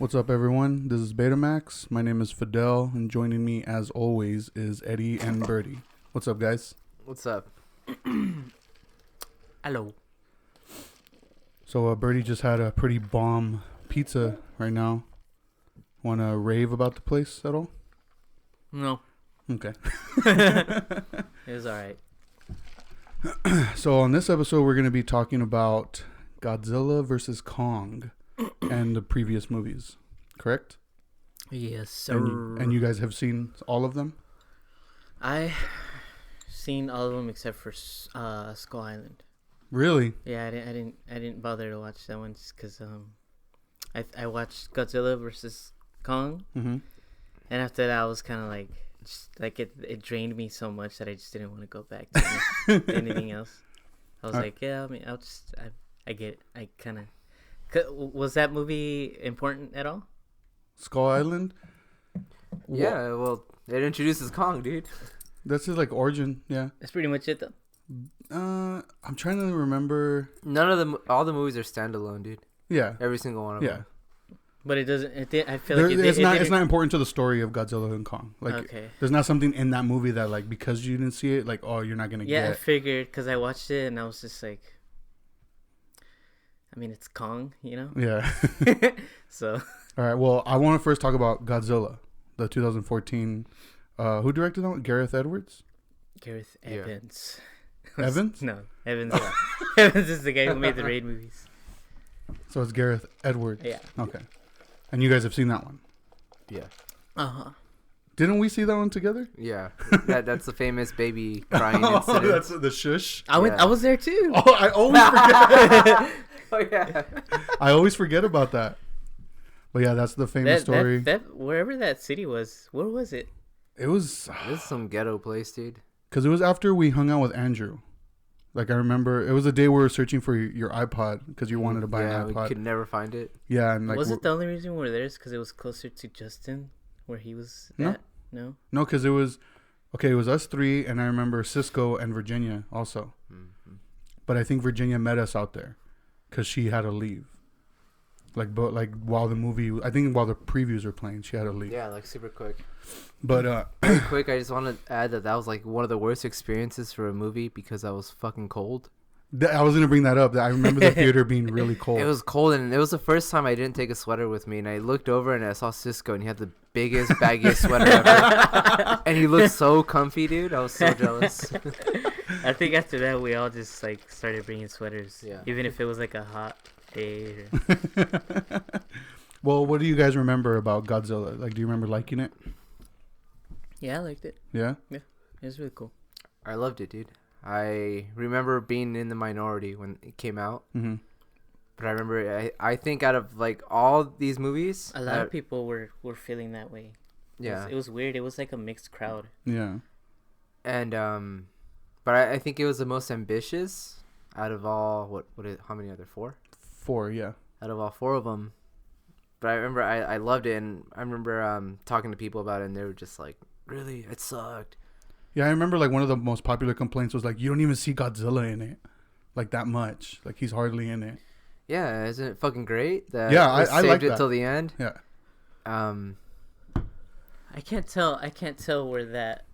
What's up, everyone? This is Betamax. My name is Fidel, and joining me, as always, is Eddie and Birdie. What's up, guys? What's up? Hello. So, Birdie just had a pretty bomb pizza right now. Want to rave about the place at all? No, Okay. it was alright. So, on this episode, we're going to be talking about Godzilla versus Kong and the previous movies, correct? Yes, sir. And you guys have seen all of them? I seen all of them except for Skull Island. Really? Yeah, I didn't bother to watch that one just because I watched Godzilla versus Kong, Mm-hmm. and after that I was kind of like, it drained me so much that I just didn't want to go back to anything else. I was like, yeah, I mean, I get it. I kind of. Was that movie important at all? Skull Island? Yeah, well, it introduces Kong, dude. That's his, like, origin, yeah. That's pretty much it, though. I'm trying to remember. None of them, all the movies are standalone, dude. Yeah. Every single one of Yeah. them. But it doesn't. I feel like It's not important to the story of Godzilla and Kong. Like, okay. there's not something in that movie that, like, because you didn't see it, like, oh, you're not gonna Yeah, I get. figured because I watched it and I was just like, I mean, it's Kong, you know. Yeah. So. All right. Well, I want to first talk about Godzilla, the 2014. Who directed that one? Gareth Edwards. Gareth Yeah. Evans. Evans? No, Evans. Evans is the guy who made the Raid movies. So it's Gareth Edwards. Yeah. Okay. And you guys have seen that one. Yeah. Uh-huh. Didn't we see that one together? Yeah. That's the famous baby crying Oh, incident. that's the shush. I was there too. Oh, I always forget. Oh, yeah. I always forget about that. But yeah, that's the famous story. That wherever that city was, where was it? It was This is some ghetto place, dude. because it was after we hung out with Andrew. Like, I remember it was a day we were searching for your iPod because you wanted to buy Yeah, an we iPod. could never find it. Yeah, and like Was it the only reason we were there is because it was closer to Justin, where he was No. at? No. no, because it was it was us three, and I remember Cisco and Virginia also. Mm-hmm. But I think Virginia met us out there because she had to leave. Like, but like while the previews were playing, she had to leave. Yeah, like super quick. But Really quick, I just want to add that was like one of the worst experiences for a movie because I was fucking cold. I was gonna bring that up. I remember the theater being really cold. It was cold, and it was the first time I didn't take a sweater with me. And I looked over and I saw Cisco, and he had the biggest, baggiest sweater ever. And he looked so comfy, dude. I was so jealous. I think after that we all just like started bringing sweaters, Yeah. even if it was like a hot day. Well, what do you guys remember about Godzilla? Like, do you remember liking it? Yeah, I liked it. Yeah. It was really cool. I loved it, dude. I remember being in the minority when it came out. Mm-hmm. But I remember, I think out of like all these movies, A lot of people were feeling that way. yeah, It was weird. It was like a mixed crowd. Yeah. and but I think it was the most ambitious out of all. How many other 4? 4. Yeah. Out of all 4 of them. But I remember I loved it, and I remember talking to people about it, and they were just like, "Really, it sucked." Yeah, I remember like one of the most popular complaints was like, you don't even see Godzilla in it, like that much. Like he's hardly in it. Yeah, isn't it fucking great? That Yeah, they I saved like it that. till the end. Yeah. I can't tell where that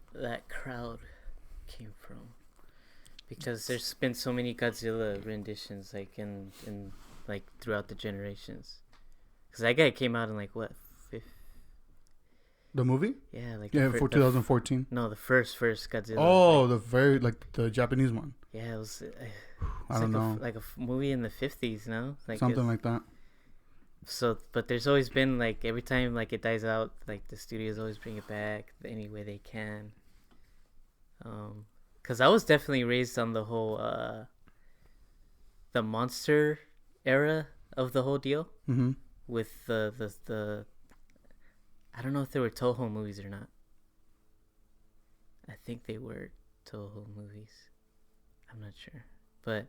crowd came from, because there's been so many Godzilla renditions like in like throughout the generations. Because that guy came out in like what, The movie? yeah, like Yeah, for 2014. No, the first Godzilla. Oh, like, the Japanese one. yeah, it was. I don't know. Like a movie in the 50s, no? Like Something like that. So, but there's always been like every time like it dies out, like the studios always bring it back any way they can. Cause I was definitely raised on the whole the monster era of the whole deal Mm-hmm. with the I don't know if they were Toho movies or not. I think they were Toho movies. I'm not sure, but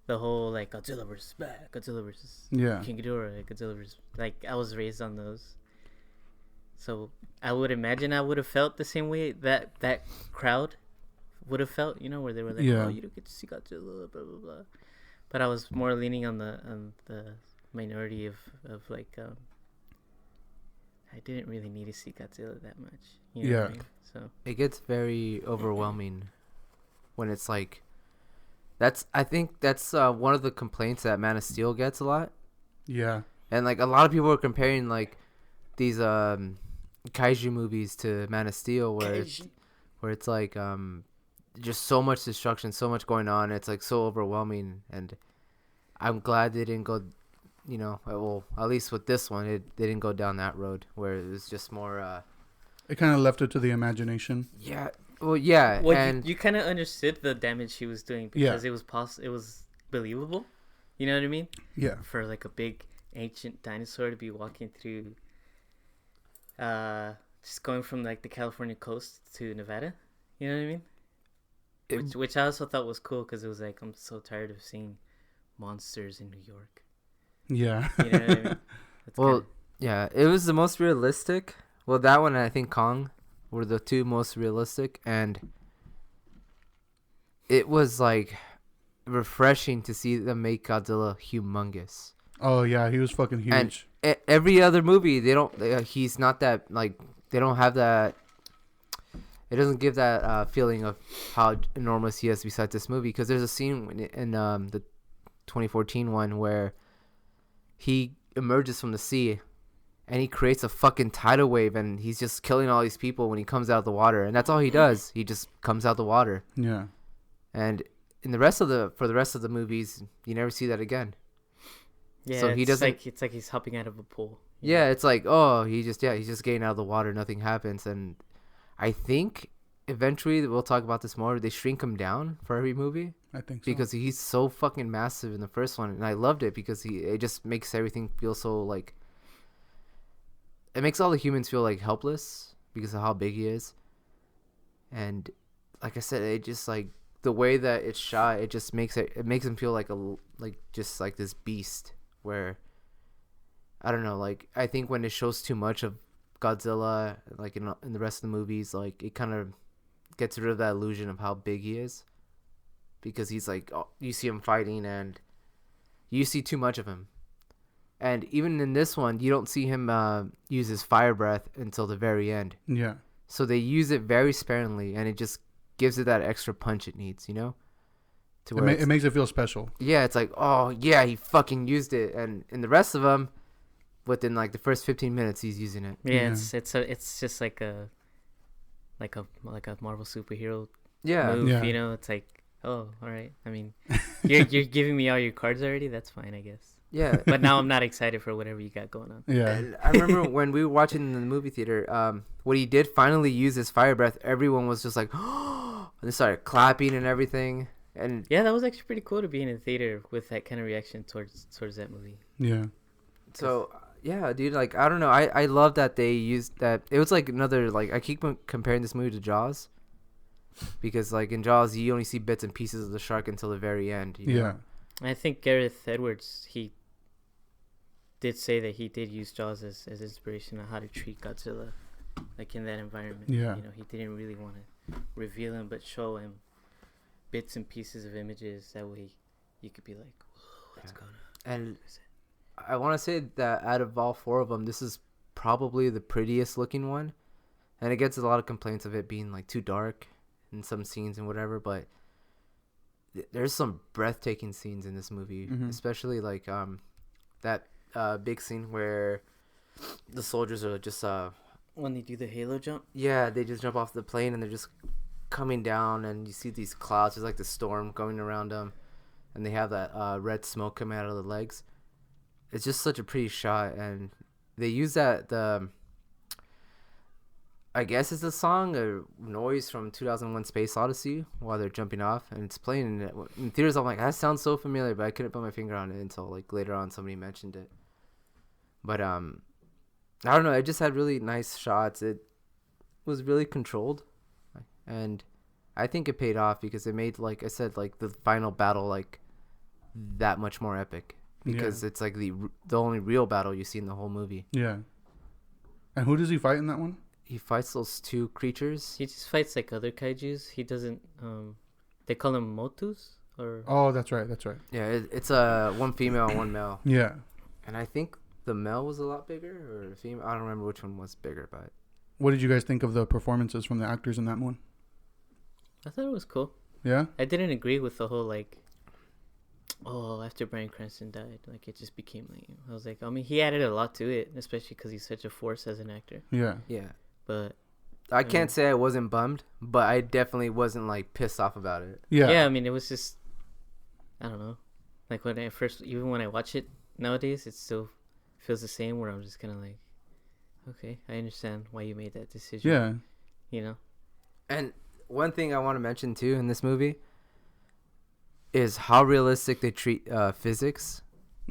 the whole like Godzilla versus Godzilla versus Yeah. King Ghidorah, Godzilla versus, like, I was raised on those, so I would imagine I would have felt the same way that crowd would have felt, you know, where they were like, Yeah. oh, you don't get to see Godzilla, blah blah blah. But I was more leaning on the minority of like I didn't really need to see Godzilla that much. You know what I mean? So It gets very overwhelming when it's like I think that's one of the complaints that Man of Steel gets a lot. Yeah. And like a lot of people are comparing like these kaiju movies to Man of Steel where it's like just so much destruction, so much going on. It's like so overwhelming, and I'm glad they didn't go, well, at least with this one, they didn't go down that road where it was just more. It kind of left it to the imagination. Yeah. Well, yeah, well, and you kind of understood the damage he was doing because it was it was believable. You know what I mean? Yeah. For like a big ancient dinosaur to be walking through, just going from like the California coast to Nevada. You know what I mean? Which I also thought was cool because it was like I'm so tired of seeing monsters in New York. Yeah. You know what I mean? well, yeah, it was the most realistic. Well, that one and I think Kong were the two most realistic, and it was like refreshing to see them make Godzilla humongous. Oh yeah, he was fucking huge. And every other movie, he's not that, like, they don't have that. It doesn't give that feeling of how enormous he is besides this movie, because there's a scene in the 2014 one where he emerges from the sea and he creates a fucking tidal wave, and he's just killing all these people when he comes out of the water, and that's all he does. He just comes out of the water. Yeah. And for the rest of the movies, you never see that again. Yeah, so he doesn't. It's like he's hopping out of a pool. Yeah, it's like, oh, he's just getting out of the water. Nothing happens, and I think eventually we'll talk about this more. They shrink him down for every movie. I think so. Because he's so fucking massive in the first one, and I loved it because it just makes everything feel so like. It makes all the humans feel like helpless because of how big he is, and like I said, it just like the way that it's shot, it just makes him feel like just like this beast. Where I don't know, like I think when it shows too much of Godzilla, like in the rest of the movies, like it kind of gets rid of that illusion of how big he is, because he's like, oh, you see him fighting and you see too much of him. And even in this one, you don't see him use his fire breath until the very end. Yeah. So they use it very sparingly, and it just gives it that extra punch it needs, It makes it feel special. Yeah, it's like, oh, yeah, he fucking used it. And in the rest of them, within like the first 15 minutes, he's using it. Yeah, it's just like a Marvel superhero move, Yeah. It's like, oh, all right. I mean, you're giving me all your cards already. That's fine, I guess. Yeah. But now I'm not excited for whatever you got going on. Yeah. And I remember when we were watching in the movie theater, when he did finally use his fire breath, everyone was just like, oh, and they started clapping and everything. And yeah, that was actually pretty cool to be in a theater with that kind of reaction towards that movie. Yeah. So yeah, dude, like I don't know, I love that they used that. It was like another, like, I keep comparing this movie to Jaws, because like in Jaws you only see bits and pieces of the shark until the very end. You know? I think Gareth Edwards, he did say that he did use Jaws as inspiration on how to treat Godzilla, like in that environment. Yeah. He didn't really want to reveal him, but show him bits and pieces of images. That way you could be like, whoa, what's going on? And I want to say that out of all four of them, this is probably the prettiest looking one, and it gets a lot of complaints of it being like too dark in some scenes and whatever, but there's some breathtaking scenes in this movie, especially like that big scene where the soldiers are just when they do the halo jump. Yeah, they just jump off the plane and they're just coming down, and you see these clouds. There's like the storm going around them, and they have that red smoke coming out of the legs. It's just such a pretty shot, and they use that I guess it's a song or noise from 2001 Space Odyssey while they're jumping off, and it's playing in theaters. I'm like, that sounds so familiar, but I couldn't put my finger on it until like later on somebody mentioned it. But I don't know, it just had really nice shots. It was really controlled, and I think it paid off because it made, like I said, like the final battle like that much more epic, because it's like the only real battle you see in the whole movie. Yeah. And who does he fight in that one? He fights those two creatures. He just fights like other kaijus. He doesn't. They call them motus, or. Oh, that's right. Yeah, it's one female and one male. Yeah. And I think the male was a lot bigger, or the female. I don't remember which one was bigger, but What did you guys think of the performances from the actors in that one? I thought it was cool. Yeah. I didn't agree with the whole like, oh, after Bryan Cranston died, like it just became like, I was like, I mean, he added a lot to it, especially because he's such a force as an actor. Yeah. yeah. But I can't say I wasn't bummed, but I definitely wasn't like pissed off about it. Yeah. yeah, I mean, it was just, I don't know, like when I first, even when I watch it nowadays, it still feels the same. Where I'm just kind of like, okay, I understand why you made that decision. Yeah. You know. And one thing I want to mention too in this movie is how realistic they treat physics,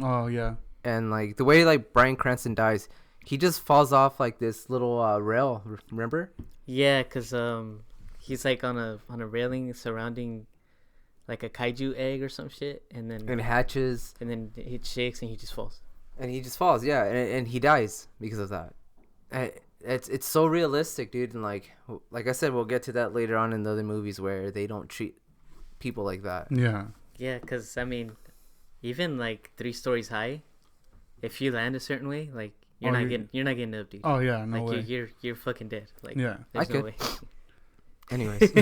Oh yeah. and like the way like Bryan Cranston dies, he just falls off like this little rail. Remember? Yeah, cause he's like on a railing surrounding like a kaiju egg or some shit, and then And hatches, it shakes and he just falls. and he just falls. Yeah, and he dies because of that. And it's so realistic, dude. And like I said, we'll get to that later on in the other movies where they don't treat people like that. Yeah. Yeah, cause I mean, even like 3 stories high, if you land a certain way, like you're not getting up, dude. Oh yeah. No like way. you're fucking dead. Like Yeah. there's I no could. way. Anyways,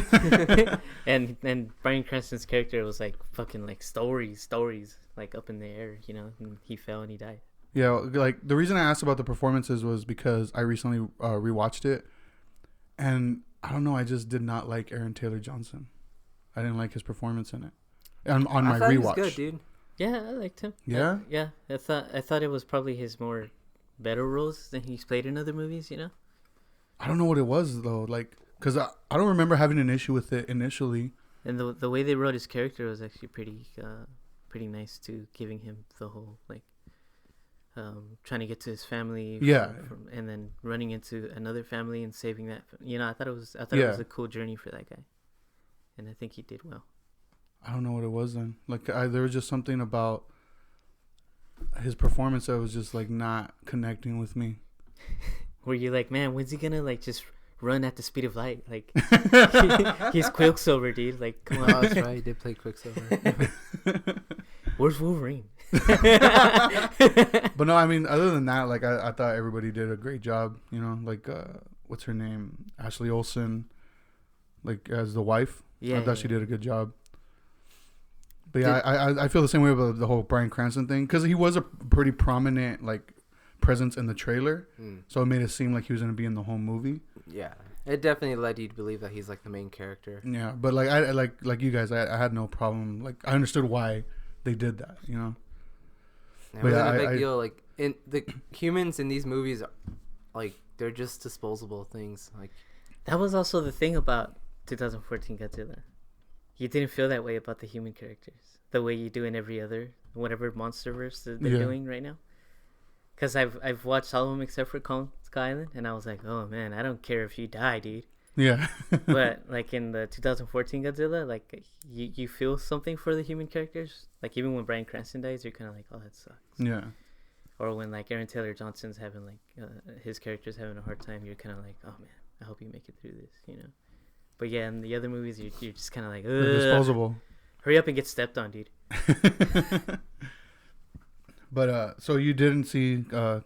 and Bryan Cranston's character was like fucking like stories like up in the air, you know, and he fell and he died. Yeah. Like the reason I asked about the performances was because I recently rewatched it, and I don't know. I just did not like Aaron Taylor Johnson. I didn't like his performance in it. On my I thought rewatch. he was good, dude. Yeah, I liked him. Yeah? Yeah. I thought it was probably his more better roles than he's played in other movies, you know? I don't know what it was though. Like, cause I don't remember having an issue with it initially. And the way they wrote his character was actually pretty nice too, giving him the whole like trying to get to his family, Yeah. and then running into another family and saving that. You know, I thought it was Yeah. a cool journey for that guy, and I think he did well. I don't know what it was then. Like, there was just something about his performance that was just like not connecting with me. Were you like, man, when's he gonna like just run at the speed of light? Like he's Quicksilver, dude. Like, come Oh, on. that's right. He did play Quicksilver. Where's Wolverine? But no, I mean, other than that, like I thought everybody did a great job. You know, like what's her name, Ashley Olsen, like as the wife. Yeah, I thought yeah, she did a good job. But yeah, I feel the same way about the whole Bryan Cranston thing, because he was a pretty prominent like presence in the trailer, so it made it seem like he was gonna be in the whole movie. Yeah, it definitely led you to believe that he's like the main character. Yeah, but like I like you guys, I had no problem. Like I understood why they did that. You know. It But wasn't yeah, a big deal. Like in the humans in these movies, like they're just disposable things. Like That was also the thing about 2014 Godzilla. You didn't feel that way about the human characters, the way you do in every other whatever MonsterVerse that they're doing right now. Because I've watched all of them except for Kong Skull Island, and I was like, oh man, I don't care if you die, dude. Yeah. But like in the 2014 Godzilla, like you feel something for the human characters. Like even when Bryan Cranston dies, you're kind of like, oh, that sucks. Yeah. Or when like Aaron Taylor Johnson's having like his character's having a hard time, you're kind of like, oh man, I hope you make it through this, you know. But yeah, in the other movies, you're just kind of like, They're disposable. Hurry up and get stepped on, dude. But so you didn't see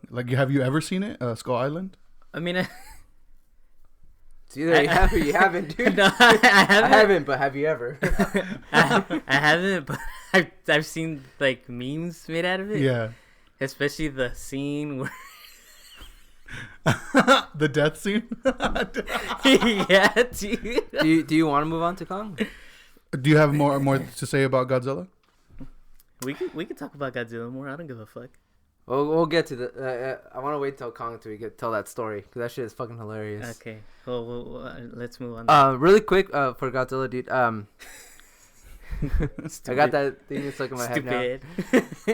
like, have you ever seen it, Skull Island? I mean, it's either you have or you haven't, dude. no, I haven't. I haven't, but have you ever? I haven't, but I've seen like memes made out of it. Yeah. Especially the scene where The death scene. yeah, dude. do you want to move on to Kong? Do you have more to say about Godzilla? We could talk about Godzilla more. I don't give a fuck. We'll get to the. I want to wait till Kong till we tell that story because that shit is fucking hilarious. Okay. Well, let's move on. Really quick, for Godzilla, dude. I got that thing stuck in my head now.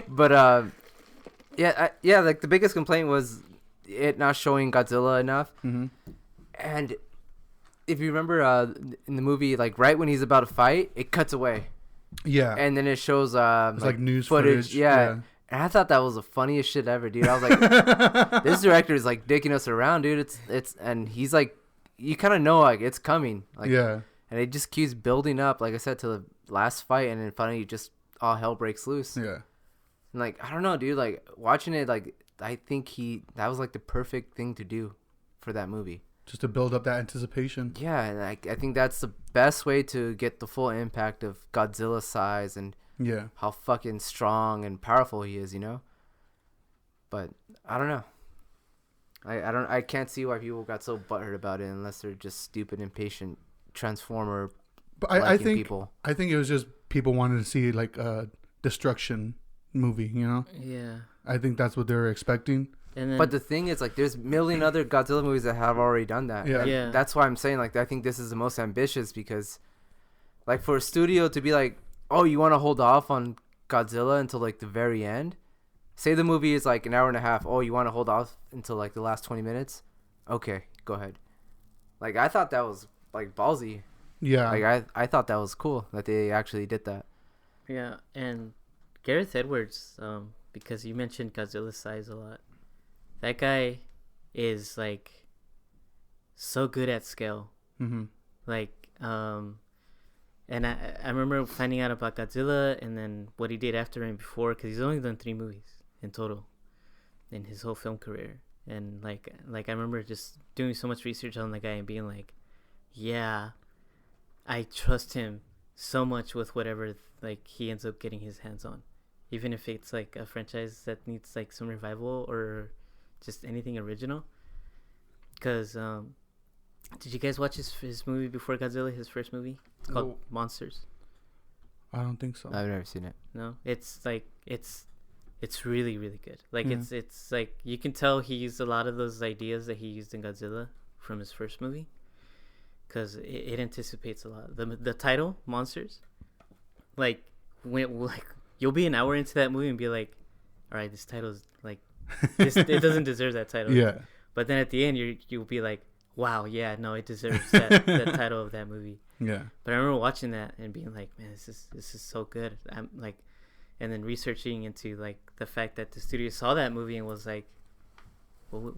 But yeah, like the biggest complaint was it not showing Godzilla enough. Mm-hmm. And if you remember, in the movie, like right when he's about to fight, it cuts away. Yeah. And then it shows it's like news footage. Yeah. And I thought that was the funniest shit ever, dude. I was like, this director is like dicking us around, dude. It's and he's like, you kind of know like it's coming. Like, yeah. And it just keeps building up, like I said, to the last fight, and then finally just all hell breaks loose. Yeah. And like, I don't know, dude. Like watching it, like I think that was like the perfect thing to do for that movie. Just to build up that anticipation. Yeah, and I think that's the best way to get the full impact of Godzilla's size and Yeah. how fucking strong and powerful he is, you know? But I don't know. I can't see why people got so butthurt about it unless they're just stupid, impatient Transformer But I think people. I think it was just people wanted to see like a destruction movie, you know? Yeah. I think that's what they were expecting. And then, But the thing is, like, there's a million other Godzilla movies that have already done that. Yeah. And Yeah. that's why I'm saying, like, I think this is the most ambitious because, like, for a studio to be like, oh, you want to hold off on Godzilla until, like, the very end? Say the movie is, like, an hour and a half. Oh, you want to hold off until, like, the last 20 minutes? Okay, go ahead. Like, I thought that was, like, ballsy. Yeah. Like, I thought that was cool that they actually did that. yeah, and Gareth Edwards, because you mentioned Godzilla's size a lot. That guy is like so good at scale. Mm-hmm. Like, and I remember finding out about Godzilla and then what he did after and before, because he's only done 3 movies in total in his whole film career. And like I remember just doing so much research on the guy and being like, yeah, I trust him so much with whatever like he ends up getting his hands on, even if it's like a franchise that needs like some revival or just anything original. Because did you guys watch his movie before Godzilla, his first movie? It's called No. Monsters. I don't think so. I've never seen it. No, it's like it's really really good. Like Yeah. it's like you can tell he used a lot of those ideas that he used in Godzilla from his first movie, because it anticipates a lot. The title Monsters, like like you'll be an hour into that movie and be like, all right, this title is like it doesn't deserve that title. Yeah. But then at the end you'll be like, wow, yeah, no, it deserves that title of that movie. Yeah. But I remember watching that and being like, man, this is so good. I'm like, and then researching into like the fact that the studio saw that movie and was like, well,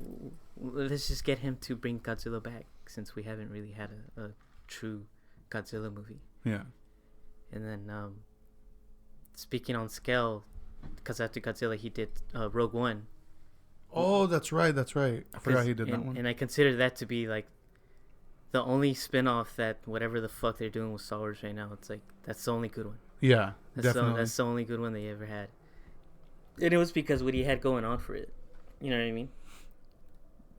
let's just get him to bring Godzilla back, since we haven't really had a true Godzilla movie. Yeah. And then speaking on scale, because after Godzilla he did Rogue One. Oh, that's right. That's right. I forgot he did that one. And I consider that to be like the only spin-off that whatever the fuck they're doing with Star Wars right now, it's like that's the only good one. Yeah, That's definitely. that's the only good one they ever had. And it was because what he had going on for it. You know what I mean?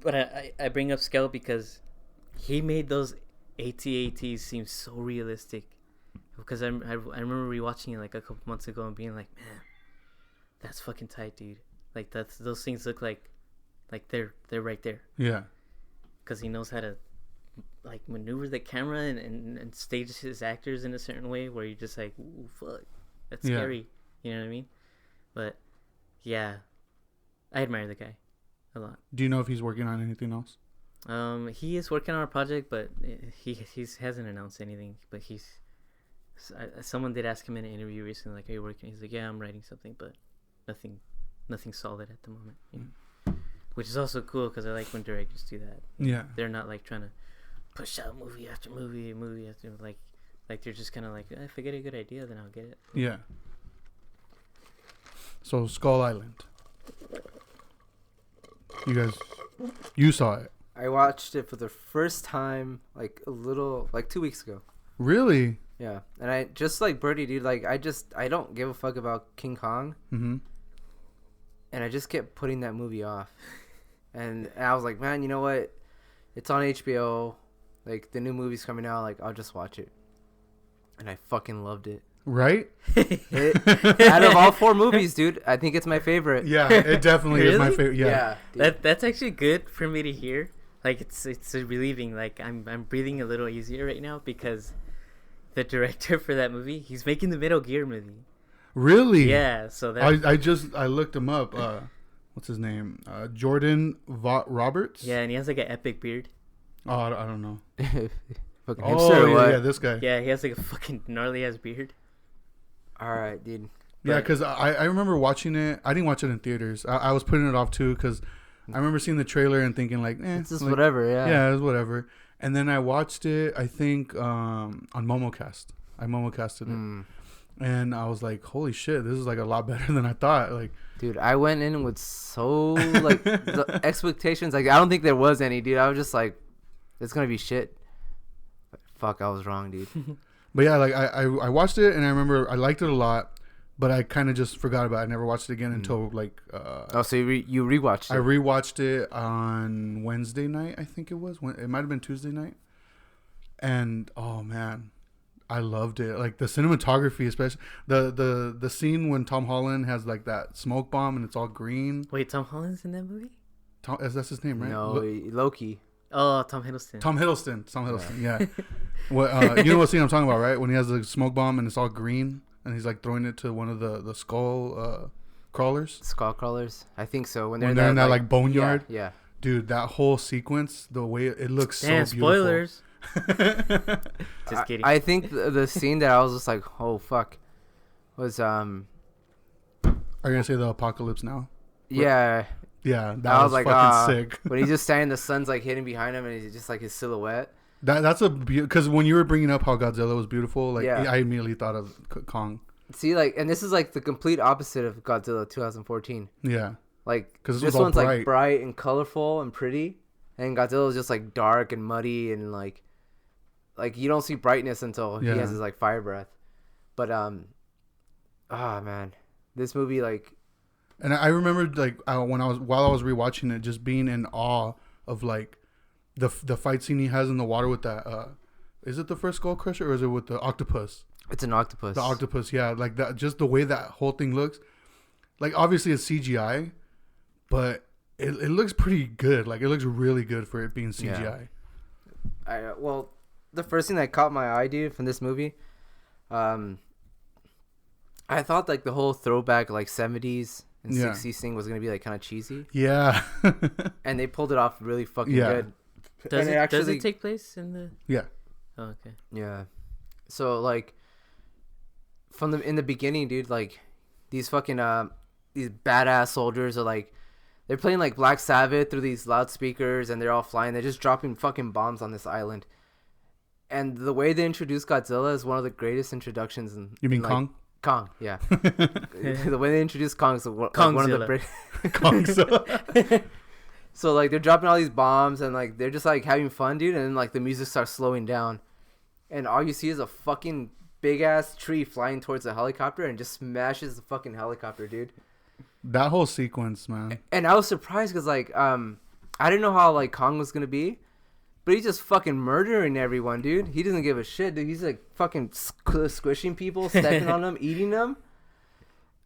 But I bring up scale because he made those AT-ATs seem so realistic. Because I remember rewatching it like a couple months ago and being like, man, that's fucking tight, dude. Like those things look like they're right there. Yeah. Because he knows how to like maneuver the camera and stage his actors in a certain way where you're just like, ooh, fuck, that's Yeah. scary. You know what I mean? But yeah, I admire the guy a lot. Do you know if he's working on anything else? He is working on a project, but he hasn't announced anything. But someone did ask him in an interview recently, like, "Are you working?" He's like, "Yeah, I'm writing something, but nothing solid at the moment." You know? Which is also cool because I like when directors do that. Yeah. They're not like trying to push out movie after movie after like they're just kind of like, if I get a good idea, then I'll get it. Yeah. So Skull Island. You saw it. I watched it for the first time like 2 weeks ago. Really? Yeah, and I just like Birdie, dude. Like I don't give a fuck about King Kong, Mm-hmm. and I just kept putting that movie off. And I was like, man, you know what? It's on HBO. Like the new movie's coming out. Like I'll just watch it. And I fucking loved it. Right? Out of all 4 movies, dude, I think it's my favorite. Yeah, it definitely is my Really? favorite. Yeah. dude. That's actually good for me to hear. Like it's relieving. Like I'm breathing a little easier right now because the director for that movie, he's making the Metal Gear movie. Really? Yeah, so that I looked him up. What's his name? Jordan Roberts? yeah, and he has like an epic beard. Oh, I don't know. Fucking Oh, hipster or what? yeah, this guy. Yeah, he has like a fucking gnarly ass beard. All right, dude. Yeah, But- because I remember watching it. I didn't watch it in theaters. I was putting it off too because I remember seeing the trailer and thinking like, it's just like, whatever. Yeah. Yeah, it was whatever. And then I watched it, I think, on MomoCast. I MomoCasted it. and I was like, holy shit, this is like a lot better than I thought. Like, Dude, I went in with so like the expectations. Like, I don't think there was any, dude. I was just like, it's gonna be shit. Fuck, I was wrong, dude. but yeah, like I watched it and I remember I liked it a lot, but I kind of just forgot about it. I never watched it again until like. Oh, so you rewatched it? I rewatched it on Wednesday night. I think it was. It might have been Tuesday night. And oh man, I loved it. Like the cinematography, especially the scene when Tom Holland has like that smoke bomb and it's all green. Wait, Tom Holland's in that movie? That's his name, right? No, Loki. Oh, Tom Hiddleston. Tom Hiddleston. Yeah. What you know what scene I'm talking about, right? When he has the smoke bomb and it's all green and he's like throwing it to one of the skull crawlers. Skull crawlers. I think so. When they're in that like boneyard. Yeah. Dude, that whole sequence, the way it looks so beautiful. Spoilers. Just kidding. I think the scene that I was just like, oh fuck, was Are you gonna say the apocalypse now? Yeah. Yeah, that I was like, fucking sick. When he's just standing, the sun's like hitting behind him, and he's just like his silhouette. That's a because when you were bringing up how Godzilla was beautiful, like Yeah. I immediately thought of Kong. See, like, and this is like the complete opposite of Godzilla 2014. Yeah, Like, because this one's like bright and colorful and pretty, and Godzilla is just like dark and muddy and like you don't see brightness until he has his like fire breath. But man, this movie like. And I remember like while I was rewatching it, just being in awe of like the fight scene he has in the water with that. Is it the first Skull Crusher or is it with the octopus? It's an octopus. The octopus, yeah, like that. Just the way that whole thing looks. Like obviously it's CGI, but it looks pretty good. Like it looks really good for it being CGI. Yeah. Well, the first thing that caught my eye, dude, from this movie, I thought like the whole throwback like 70s and 60s thing was gonna be like kind of cheesy. Yeah. And they pulled it off really fucking good. Does it take place in the? Yeah. Oh, okay. Yeah. So like, in the beginning, dude, like these fucking these badass soldiers are like, they're playing like Black Sabbath through these loudspeakers, and they're all flying. They're just dropping fucking bombs on this island. And the way they introduce Godzilla is one of the greatest introductions in. You mean like, Kong? Kong, yeah. The way they introduce Kong is like one of the Kongzilla. So like they're dropping all these bombs and like they're just like having fun, dude. And then like the music starts slowing down, and all you see is a fucking big ass tree flying towards the helicopter and just smashes the fucking helicopter, dude. That whole sequence, man. And I was surprised because like I didn't know how like Kong was gonna be, but he's just fucking murdering everyone, dude. He doesn't give a shit, dude. He's like fucking squishing people, stepping on them, eating them.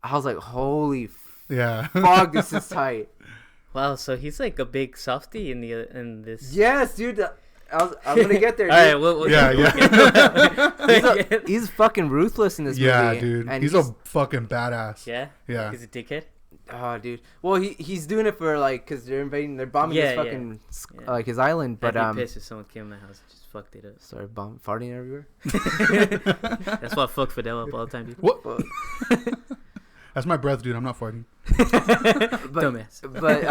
I was like, holy fuck, this is tight. Wow, so he's like a big softie in this. Yes, dude. I'm gonna get there, dude. All right, yeah. He's fucking ruthless in this movie. Yeah, dude. And he's a fucking badass. Yeah? Yeah. He's a dickhead? Oh, dude. Well, he's doing it for like, cause they're bombing his fucking like his island. But I'd be pissed if someone came in my house and just fucked it up. started farting everywhere. That's why I fuck Fidel up all the time, dude. What? That's my breath, dude. I'm not farting. Dumbass. But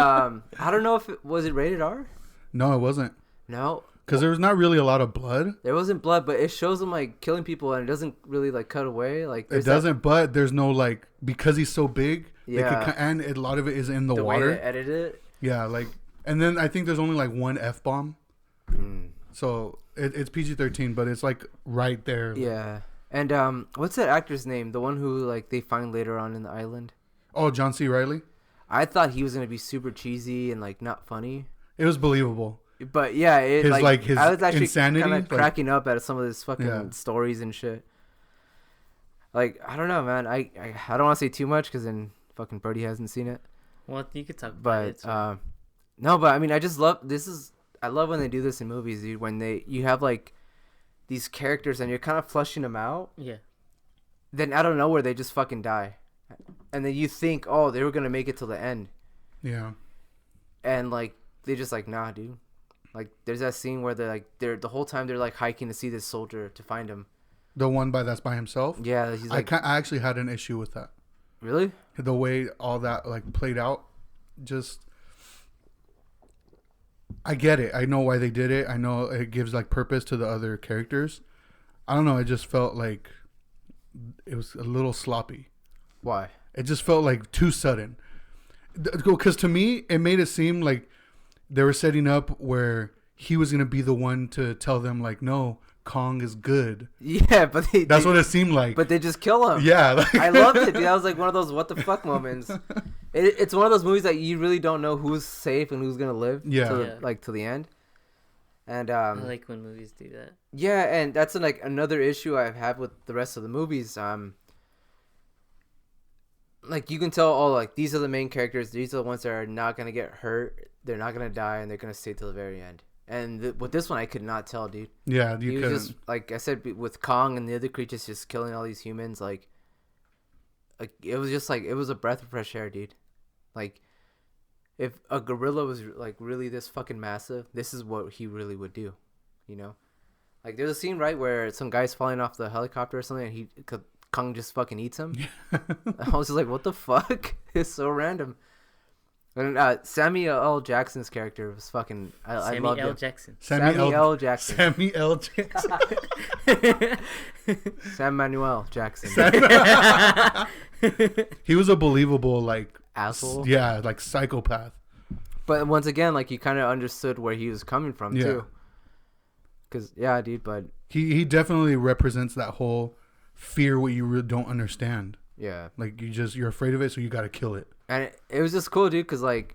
I don't know if was it rated R. No, it wasn't. No. Because there was not really a lot of blood. There wasn't blood, but it shows him like killing people, and it doesn't really like cut away. Like It doesn't, but there's no like because he's so big. Yeah. And a lot of it is in the the water. way they edit it. Yeah, like, and then I think there's only like one F-bomb. So it's PG-13, but it's like right there. Yeah. And what's that actor's name? The one who like they find later on in the island. Oh, John C. Reilly. I thought he was gonna be super cheesy and like not funny. It was believable. But yeah, His I was actually insanity, kind of like, cracking up at some of his fucking stories and shit. Like I don't know, man. I don't want to say too much because then fucking Brody hasn't seen it. Well, you could talk about But it. So. no, but I mean, I just love I love when they do this in movies, dude. When you have like these characters and you're kind of flushing them out. Yeah. Then out of nowhere they just fucking die, and then you think, oh, they were gonna make it till the end. Yeah. And like they just like, nah, dude. Like there's that scene where they're the whole time they're like hiking to see this soldier to find him. The one that's by himself. Yeah, he's like. I actually had an issue with that. Really? The way all that like played out, just. I get it. I know why they did it. I know it gives like purpose to the other characters. I don't know. I just felt like it was a little sloppy. Why? It just felt like too sudden. Because to me, it made it seem like they were setting up where he was gonna be the one to tell them like, no, Kong is good. Yeah, but That's what it seemed like. But they just kill him. Yeah, like, I loved it, dude. That was like one of those what the fuck moments. It's one of those movies that you really don't know who's safe and who's gonna live. Yeah. To the end. And I like when movies do that. yeah, and that's like another issue I've had with the rest of the movies. Like you can tell, oh, like these are the main characters. These are the ones that are not gonna get hurt. They're not gonna die, and they're gonna stay till the very end. And with this one, I could not tell, dude. yeah, He you was could. just like I said with Kong and the other creatures just killing all these humans. Like it was just like it was a breath of fresh air, dude. Like if a gorilla was like really this fucking massive, this is what he really would do, you know. Like there's a scene right where some guy's falling off the helicopter or something, and Kong just fucking eats him. I was just like, what the fuck? It's so random. And Samuel L. Jackson's character was fucking. I loved him. Jackson. Samuel L. Jackson. Sammy L. Jackson. Sam Manuel Jackson. He was a believable like Asshole. Yeah, like psychopath. But once again, like you kind of understood where he was coming from too. Cause yeah, dude. But He definitely represents that whole fear what you really don't understand. yeah, Like you're afraid of it, so you got to kill it. and it was just cool, dude. Cause like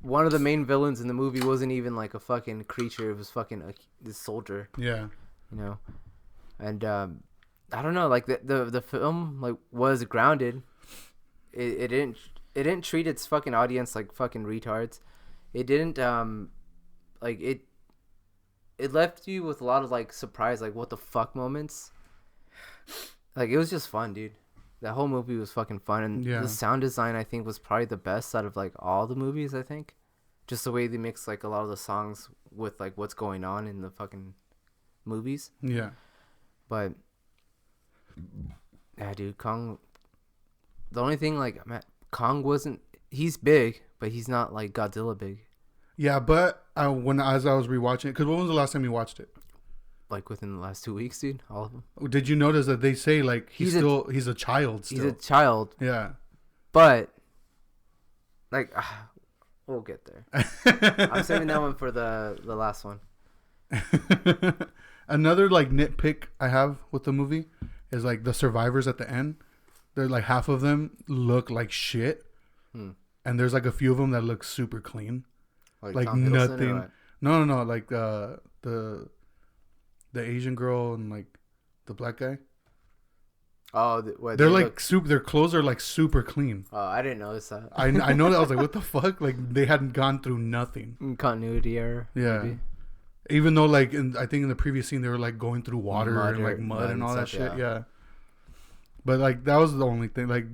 one of the main villains in the movie wasn't even like a fucking creature. It was fucking this soldier. Yeah. You know, and I don't know. Like the film like was grounded. It didn't treat its fucking audience like fucking retards. It didn't like it left you with a lot of like surprise, like what the fuck moments. Like it was just fun, dude. That whole movie was fucking fun, and Yeah. the sound design I think was probably the best out of like all the movies. I think, just the way they mix like a lot of the songs with like what's going on in the fucking movies. Yeah. But yeah, dude, Kong. The only thing like Kong wasn't. He's big, but he's not like Godzilla big. Yeah, but as I was rewatching it, because when was the last time you watched it? Like within the last 2 weeks, dude, all of them. Did you notice that they say like he's a child still? He's a child, Yeah. but like we'll get there. I'm saving that one for the last one. Another like nitpick I have with the movie is like the survivors at the end. They're like half of them look like shit, and there's like a few of them that look super clean. Like Tom Hiddleston or nothing. what? No. Like the Asian girl and like the black guy. Oh, They're they like look- super. Their clothes are like super clean. Oh, I didn't notice that. I know that. I was like, what the fuck? Like they hadn't gone through nothing. Continuity error. Yeah. Maybe. Even though like I think in the previous scene they were like going through water and like mud and all that stuff, shit. Yeah. But like that was the only thing. Like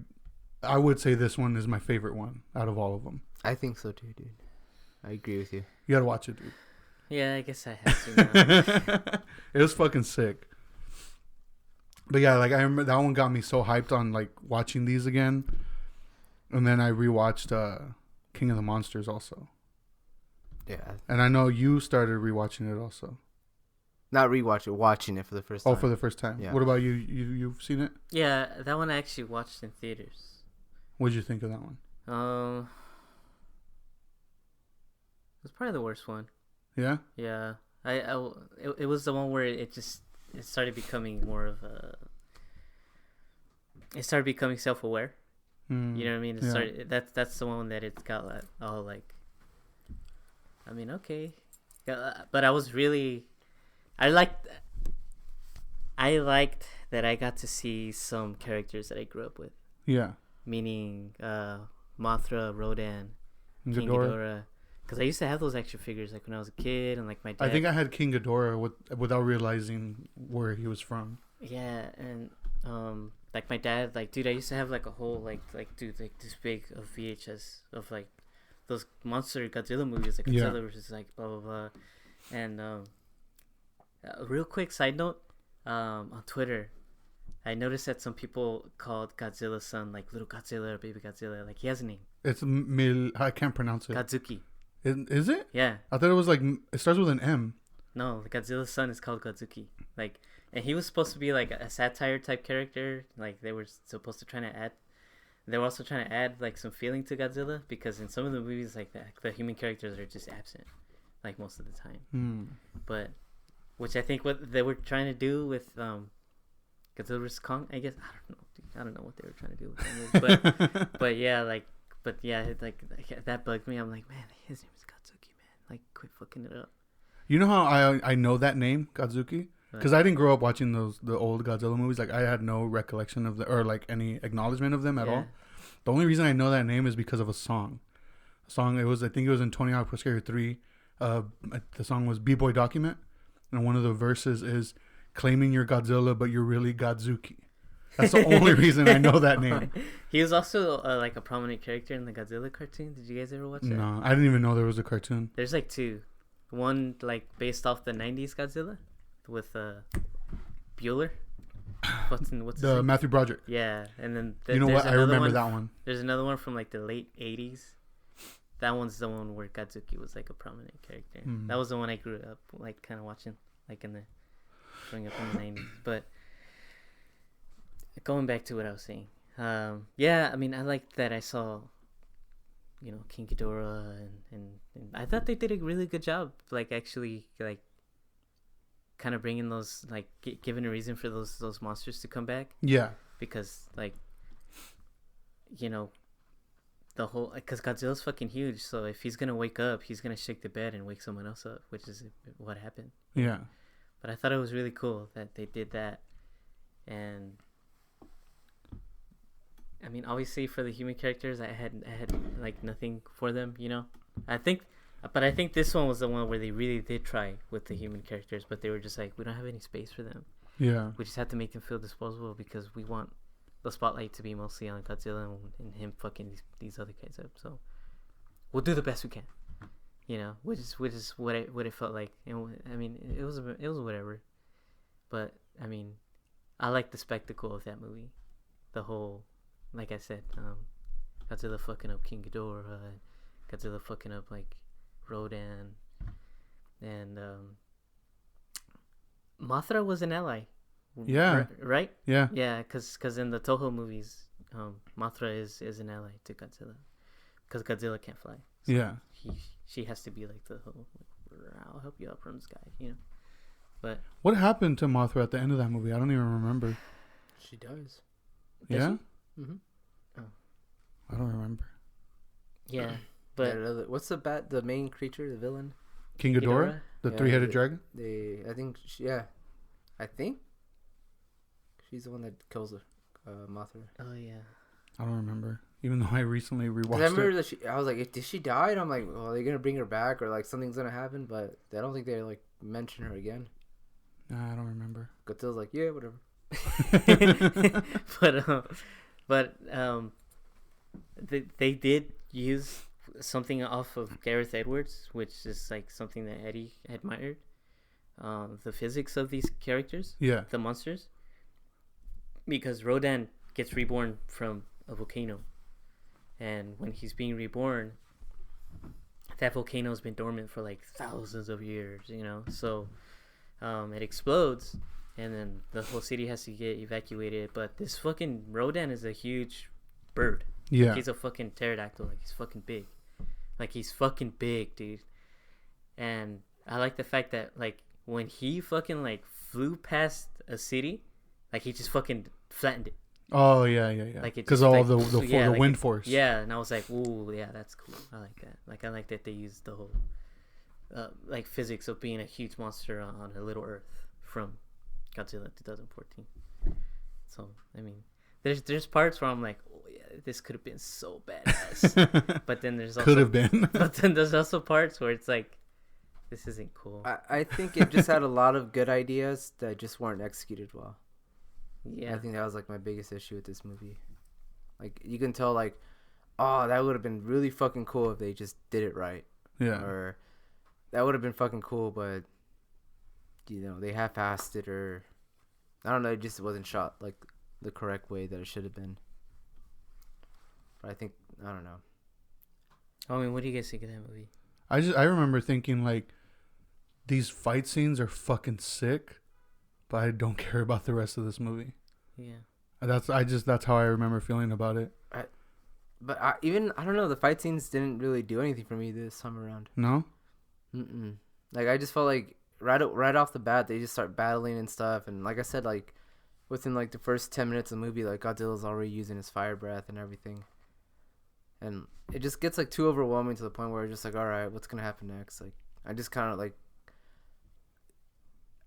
I would say this one is my favorite one out of all of them. I think so too, dude. I agree with you. You gotta watch it, dude. Yeah, I guess I have to now. It was fucking sick. But yeah, like I remember that one got me so hyped on like watching these again, and then I rewatched King of the Monsters also. Yeah. And I know you started rewatching it also. Not rewatching, watching it for the first time. Oh, for the first time. Yeah. What about you? You've seen it? Yeah, that one I actually watched in theaters. What'd you think of that one? It was probably the worst one. Yeah. Yeah, it was the one where it started becoming more of a. It started becoming self-aware. You know what I mean? It Yeah. started. That's the one that it got like, all like. I mean, okay, yeah, but I was really, I liked that I got to see some characters that I grew up with. Yeah. Meaning, Mothra, Rodan, King Ghidorah. Ghidorah. Because I used to have those action figures like when I was a kid, and like my dad. I think I had King Ghidorah without realizing where he was from. Yeah, and like my dad, like dude, I used to have like a whole like dude like this big of VHS of like those monster Godzilla movies, like Godzilla versus like blah blah blah, and a real quick side note, on Twitter, I noticed that some people called Godzilla's son like little Godzilla or baby Godzilla, like he has a name. It's I can't pronounce it. Godzuki. Is it? Yeah. I thought it was like it starts with an M. No, Godzilla's son is called Godzuki. Like, and he was supposed to be like a satire type character. Like they were supposed to try to add. They were also trying to add like some feeling to Godzilla because in some of the movies, like the human characters are just absent, like most of the time. Hmm. But which I think what they were trying to do with Godzilla vs Kong, I guess I don't know, dude. I don't know what they were trying to do with that movie, but yeah, like that bugged me. I'm like, man, his name is Godzuki, man. Like, quit fucking it up. You know how I know that name, Godzuki? Because I didn't grow up watching the old Godzilla movies. Like, I had no recollection of or like any acknowledgement of them at all. The only reason I know that name is because of a song. I think it was in 20 Hawk Pro Skater 3. The song was B-Boy Document. And one of the verses is, claiming you're Godzilla, but you're really Godzuki. That's the only reason I know that name. He was also like a prominent character in the Godzilla cartoon. Did you guys ever watch that? No, I didn't even know there was a cartoon. There's like two. One like based off the 90s Godzilla with Bueller. What's his name? Matthew Broderick. Yeah, and then You know what? I remember that one. There's another one from like the late 80s. That one's the one where Godzuki was like a prominent character. That was the one I grew up like kind of watching, like growing up in the 90s. But going back to what I was saying, yeah, I mean, I like that I saw, King Ghidorah, and I thought they did a really good job, like actually like kind of bringing those, like giving a reason for those monsters to come back. Yeah, because like, the whole, because Godzilla's fucking huge, so if he's gonna wake up, he's gonna shake the bed and wake someone else up, which is what happened. Yeah. But I thought it was really cool that they did that, and I mean, obviously for the human characters, I had like nothing for them, I think this one was the one where they really did try with the human characters, but they were just like, we don't have any space for them. Yeah. We just have to make them feel disposable because we want the spotlight to be mostly on Godzilla and him fucking these other guys up. So we'll do the best we can, which is what it felt like. And I mean, it was whatever, but I mean, I like the spectacle of that movie, the whole, like I said, Godzilla fucking up King Ghidorah, Godzilla fucking up like Rodan, and Mothra was an ally. Yeah. Right? Yeah. Yeah, because in the Toho movies, Mothra is an ally to Godzilla, because Godzilla can't fly. So yeah. She has to be like the whole, I'll help you out from the sky, But what happened to Mothra at the end of that movie? I don't even remember. She does. Yeah. Mm-hmm. Oh. I don't remember. Yeah, but what's the main creature, the villain? King Ghidorah, the three-headed dragon. I think she's the one that kills Mothra. Oh yeah. I don't remember. Even though I recently rewatched I remember it. that I was like, did she die? And I'm like, well, are they gonna bring her back or like something's gonna happen? But I don't think they like mention her again. Nah, I don't remember. Godzilla's like, yeah, whatever. but they did use something off of Gareth Edwards, which is like something that Eddie admired. The physics of these characters, the monsters, because Rodan gets reborn from a volcano, and when he's being reborn, that volcano has been dormant for like thousands of years, so it explodes, and then the whole city has to get evacuated. But this fucking Rodan is a huge bird. Yeah, he's a fucking pterodactyl. Like, he's fucking big. Like, he's fucking big, dude. And I like the fact that, like, when he fucking like flew past a city, like he just fucking flattened it. Oh yeah. Like, because all the wind force. Yeah, and I was like, ooh, yeah, that's cool. I like that. Like, I like that they used the whole like physics of being a huge monster on a little Earth from Godzilla 2014. So I mean, there's parts where I'm like, oh yeah, this could have been so badass. But then there's also could have been. But then there's also parts where it's like, this isn't cool. I think it just had a lot of good ideas that just weren't executed well. Yeah. I think that was like my biggest issue with this movie. Like, you can tell, like, oh, that would have been really fucking cool if they just did it right. Yeah. Or that would have been fucking cool, but they half-assed it, or I don't know, it just wasn't shot like the correct way that it should have been. But I don't know. I mean, what do you guys think of that movie? I remember thinking, like, these fight scenes are fucking sick, but I don't care about the rest of this movie. Yeah. That's how I remember feeling about it. But I don't know. The fight scenes didn't really do anything for me this time around. No? Mm-mm. Like, I just felt like right off the bat, they just start battling and stuff. And like I said, like, within, like, the first 10 minutes of the movie, like, Godzilla's already using his fire breath and everything. And it just gets, like, too overwhelming to the point where it's just like, all right, what's going to happen next? Like, I just kind of, like,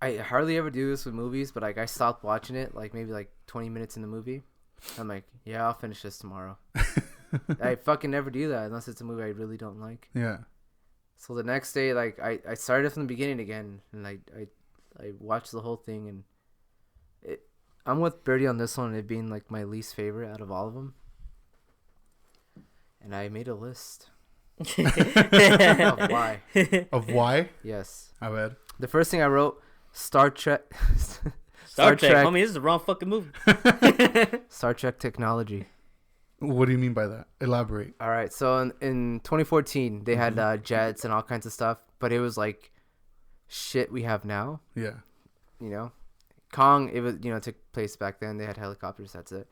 I hardly ever do this with movies, but, like, I stopped watching it, like, maybe, like, 20 minutes in the movie. I'm like, yeah, I'll finish this tomorrow. I fucking never do that unless it's a movie I really don't like. Yeah. So the next day, like, I started from the beginning again, and I watched the whole thing, and I'm with Birdie on this one, it being, like, my least favorite out of all of them. And I made a list of why. Of why? Yes. I read. The first thing I wrote, Star Trek. Star Trek. Homie, this is the wrong fucking movie. Star Trek technology. What do you mean by that? Elaborate. All right. So in 2014, they had jets and all kinds of stuff, but it was like shit we have now. Yeah. You know, Kong, it was, you know, took place back then. They had helicopters. That's it.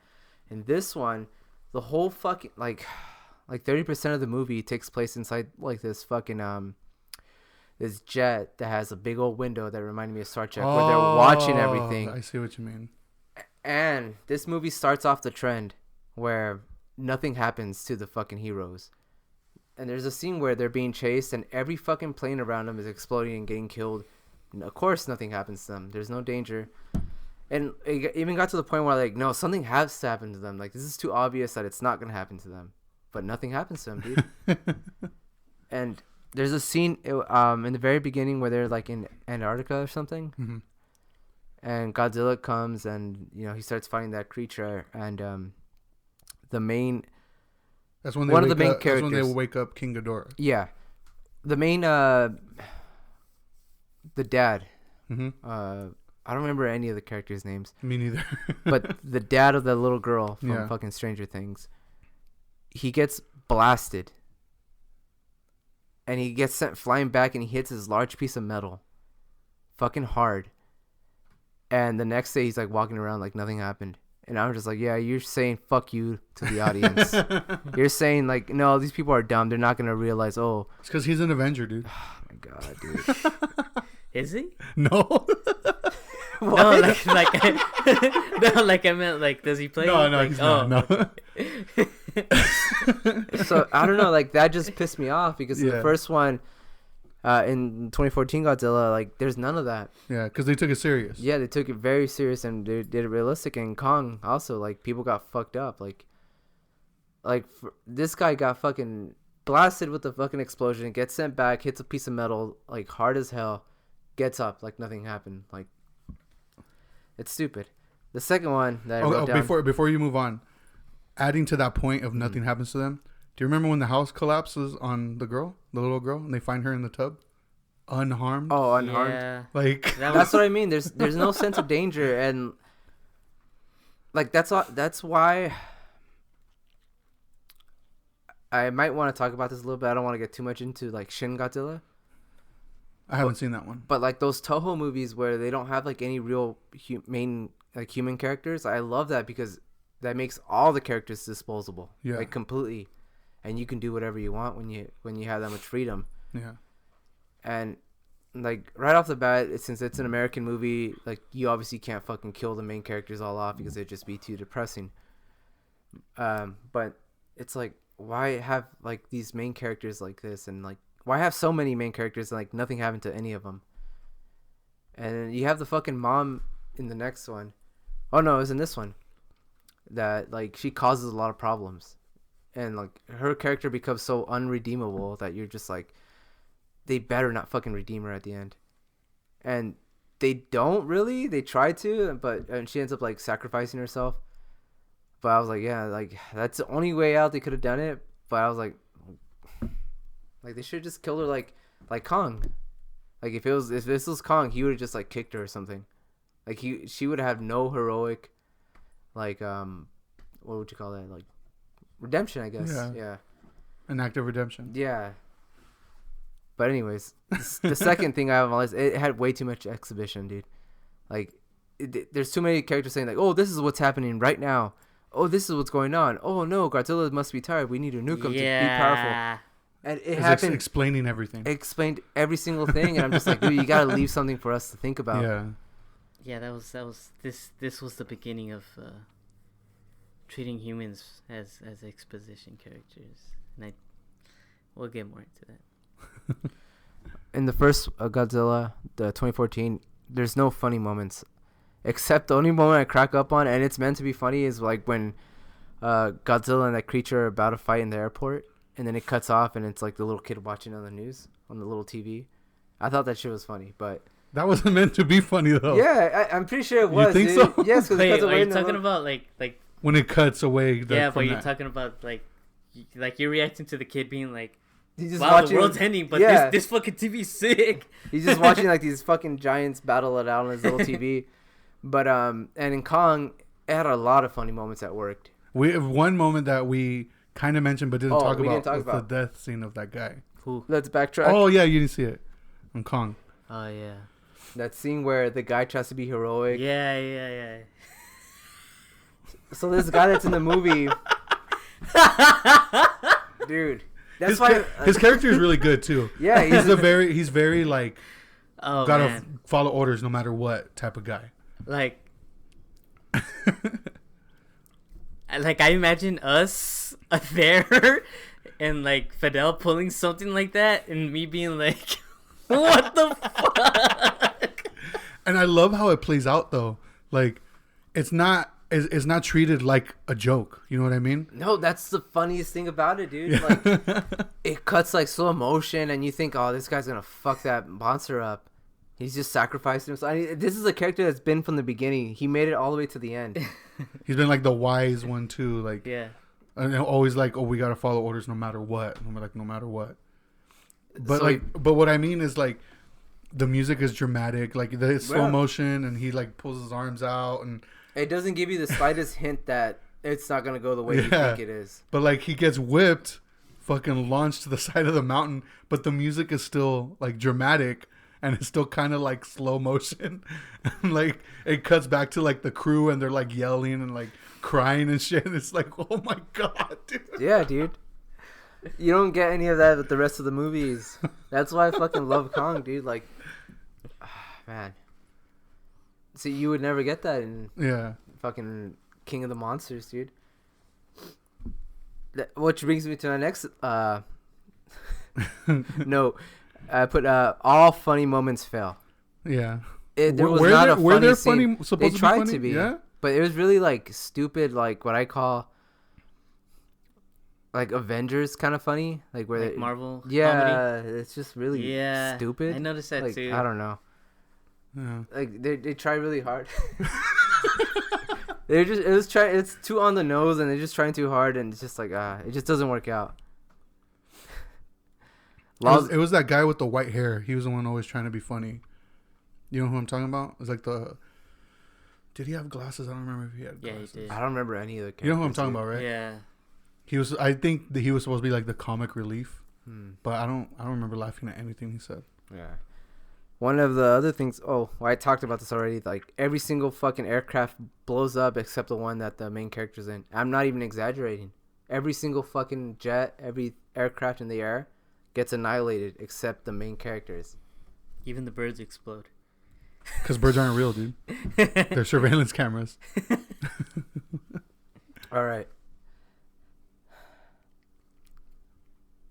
And this one, the whole fucking like 30% of the movie takes place inside like this fucking this jet that has a big old window that reminded me of Star Trek, where they're watching everything. I see what you mean. And this movie starts off the trend where nothing happens to the fucking heroes. And there's a scene where they're being chased and every fucking plane around them is exploding and getting killed. And of course nothing happens to them. There's no danger. And it even got to the point where, like, no, something has to happen to them. Like, this is too obvious that it's not going to happen to them. But nothing happens to them, dude. And there's a scene in the very beginning where they're, like, in Antarctica or something. Mm-hmm. And Godzilla comes and, you know, he starts fighting that creature. And the main... That's when they one of the main That's characters. when they wake up King Ghidorah. Yeah. The main... the dad. Mm-hmm. I don't remember any of the characters' names. Me neither. But the dad of the little girl from Yeah. fucking Stranger Things, he gets blasted. And he gets sent flying back and he hits his large piece of metal. Fucking hard. And the next day he's like walking around like nothing happened. And I'm just like, yeah, you're saying fuck you to the audience. You're saying like, no, these people are dumb. They're not going to realize, oh. It's because he's an Avenger, dude. Oh my God, dude. Is he? No. No, like I meant, like, does he play? No, like, he's not. No. So I don't know, like that just pissed me off because in Yeah. the first one, in 2014 Godzilla, like there's none of that. Yeah, because they took it serious. Yeah, they took it very serious and they did it realistic. And Kong also, like, people got fucked up. Like this guy got fucking blasted with the fucking explosion, gets sent back, hits a piece of metal, like hard as hell, gets up like nothing happened. Like, it's stupid. The second one that I wrote down, before you move on, adding to that point of nothing happens to them. Do you remember when the house collapses on the little girl, and they find her in the tub, unharmed? Oh, unharmed. Yeah. Like That's what I mean. There's no sense of danger, and like that's why I might want to talk about this a little bit. I don't want to get too much into like Shin Godzilla. I haven't seen that one. But like those Toho movies where they don't have like any real main like human characters, I love that because that makes all the characters disposable, Yeah. like completely, and you can do whatever you want when you have that much freedom. Yeah. And like right off the bat, since it's an American movie, like you obviously can't fucking kill the main characters all off because it'd just be too depressing. But it's like, why have like these main characters like this, and like why have so many main characters and like nothing happened to any of them? And you have the fucking mom in the next one. Oh no, it was in this one. That like she causes a lot of problems, and like her character becomes so unredeemable that you're just like, they better not fucking redeem her at the end. And they don't really. They try to, and she ends up like sacrificing herself. But I was like, yeah, like that's the only way out they could have done it. But I was like they should have just killed her like Kong. Like if this was Kong, he would have just like kicked her or something. Like she would have no heroic, like what would you call that? Like redemption, I guess. Yeah. An act of redemption. Yeah. But anyways, the second thing I have on my list, it had way too much exhibition, dude. Like, there's too many characters saying like, "Oh, this is what's happening right now. Oh, this is what's going on. Oh no, Godzilla must be tired. We need to nuke him to be powerful." And it happened. Explaining everything. Explained every single thing, and I'm just like, dude, you gotta leave something for us to think about. Yeah. Yeah, that was this was the beginning of treating humans as exposition characters, and we'll get more into that. In the first Godzilla, the 2014, there's no funny moments, except the only moment I crack up on, and it's meant to be funny, is like when Godzilla and that creature are about to fight in the airport, and then it cuts off, and it's like the little kid watching on the news on the little TV. I thought that shit was funny, but that wasn't meant to be funny though. Yeah, I'm pretty sure it was. You think dude. so? Yes, because Wait, are you talking about like when it cuts away? Yeah, but you're that. talking about like you're reacting to the kid being like, he's just "Wow, watching, the world's ending, but this fucking TV's sick." He's just watching like these fucking giants battle it out on his little TV. But and in Kong, it had a lot of funny moments that worked. We have one moment that we kind of mentioned but didn't talk about the death scene of that guy. Who? Let's backtrack. Oh yeah, you didn't see it on Kong. Oh yeah. That scene where the guy tries to be heroic. Yeah. So this guy that's in the movie, dude. That's why his character is really good too. Yeah, he's very like, gotta follow orders no matter what type of guy. Like I imagine us there and like Fidel pulling something like that and me being like, what the fuck? And I love how it plays out though. Like it's not treated like a joke. You know what I mean? No, that's the funniest thing about it, dude. Yeah. Like it cuts like slow motion and you think, oh, this guy's gonna fuck that monster up. He's just sacrificed himself. I mean, this is a character that's been from the beginning. He made it all the way to the end. He's been like the wise one too. Like yeah. And always like, oh, we gotta follow orders no matter what. And I'm like, no matter what. But So but what I mean is like, the music is dramatic. Like the slow motion, and he like pulls his arms out, and it doesn't give you the slightest hint that it's not gonna go the way you think it is. But like he gets whipped, fucking launched to the side of the mountain, but the music is still like dramatic. And it's still kind of like slow motion. And like it cuts back to like the crew and they're like yelling and like crying and shit. And it's like, oh my God, dude. Yeah, dude. You don't get any of that with the rest of the movies. That's why I fucking love Kong, dude. Like, man. See, you would never get that in fucking King of the Monsters, dude. Which brings me to my next no. I put all funny moments fail. Yeah. There was not a funny scene. They tried to be. Yeah. But it was really like stupid, like what I call like Avengers kind of funny. Like where like Marvel comedy? Comedy? It's just really stupid. I noticed that like, too. I don't know. Yeah. Like they try really hard. It's too on the nose and they're just trying too hard and it's just like it just doesn't work out. It was that guy with the white hair. He was the one always trying to be funny. You know who I'm talking about? It's like did he have glasses? I don't remember if he had glasses. Yeah, he did. I don't remember any of the characters. You know who I'm talking about, right? Yeah. I think that he was supposed to be like the comic relief. But I don't remember laughing at anything he said. Yeah. One of the other things, I talked about this already, like every single fucking aircraft blows up except the one that the main character's in. I'm not even exaggerating. Every single fucking jet, every aircraft in the air gets annihilated except the main characters. Even the birds explode. Because birds aren't real, dude. They're surveillance cameras. All right.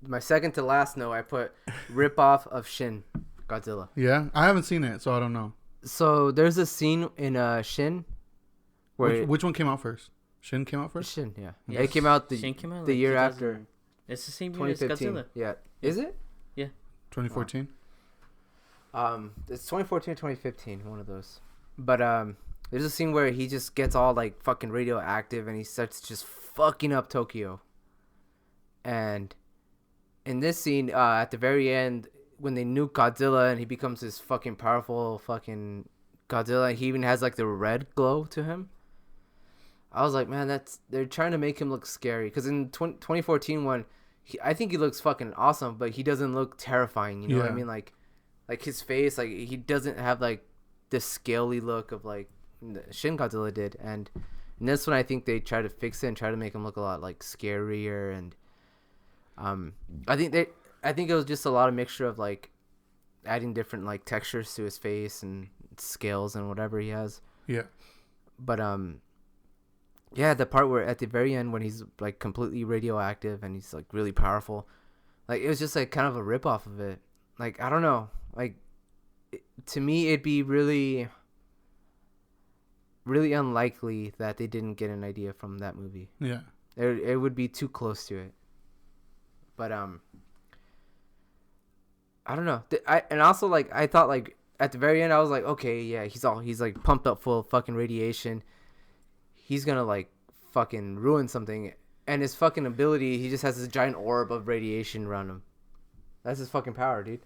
My second to last note, I put rip-off of Shin Godzilla. Yeah? I haven't seen it, so I don't know. So there's a scene in Shin where... Which one came out first? Shin came out first? Shin, yeah. Yes. It came out Shin came out the like year after. It's the same year as 2015. Godzilla. Yeah. Is it? 2014? It's 2014 or 2015, one of those. But there's a scene where he just gets all like fucking radioactive and he starts just fucking up Tokyo. And in this scene, at the very end, when they nuke Godzilla and he becomes this fucking powerful fucking Godzilla, and he even has like the red glow to him. I was like, man, they're trying to make him look scary. Because in 2014 one, I think he looks fucking awesome, but he doesn't look terrifying. You know what I Yeah. mean? Like his face, like he doesn't have like the scaly look of like Shin Godzilla did, and in this one I think they try to fix it and try to make him look a lot like scarier, and I think it was just a lot of mixture of like adding different like textures to his face and scales and whatever he has. Yeah. But yeah, the part where at the very end when he's like completely radioactive and he's like really powerful, like it was just like kind of a rip off of it. Like I don't know, like to me it'd be really unlikely that they didn't get an idea from that movie. Yeah. It would be too close to it. But I don't know. And also like I thought like at the very end I was like, okay, yeah, he's like pumped up full of fucking radiation. He's gonna like fucking ruin something, and his fucking ability, he just has this giant orb of radiation around him. That's his fucking power, dude.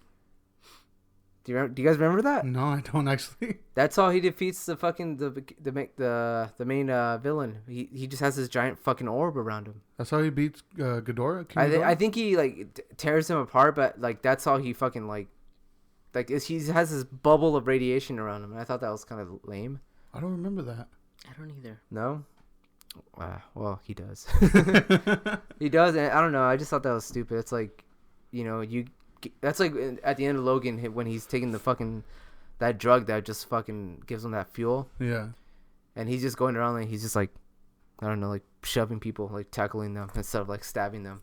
Do you guys remember that? No, I don't actually. That's how he defeats the fucking the main villain. He just has this giant fucking orb around him. That's how he beats Ghidorah. I think he like tears him apart, but like that's how he fucking like he has this bubble of radiation around him. And I thought that was kind of lame. I don't remember that. I don't either. No. Well, he does. He does, and I don't know. I just thought that was stupid. It's like, you know, that's like at the end of Logan when he's taking the fucking that drug that just fucking gives him that fuel. Yeah. And he's just going around and he's just like, I don't know, like shoving people, like tackling them instead of like stabbing them.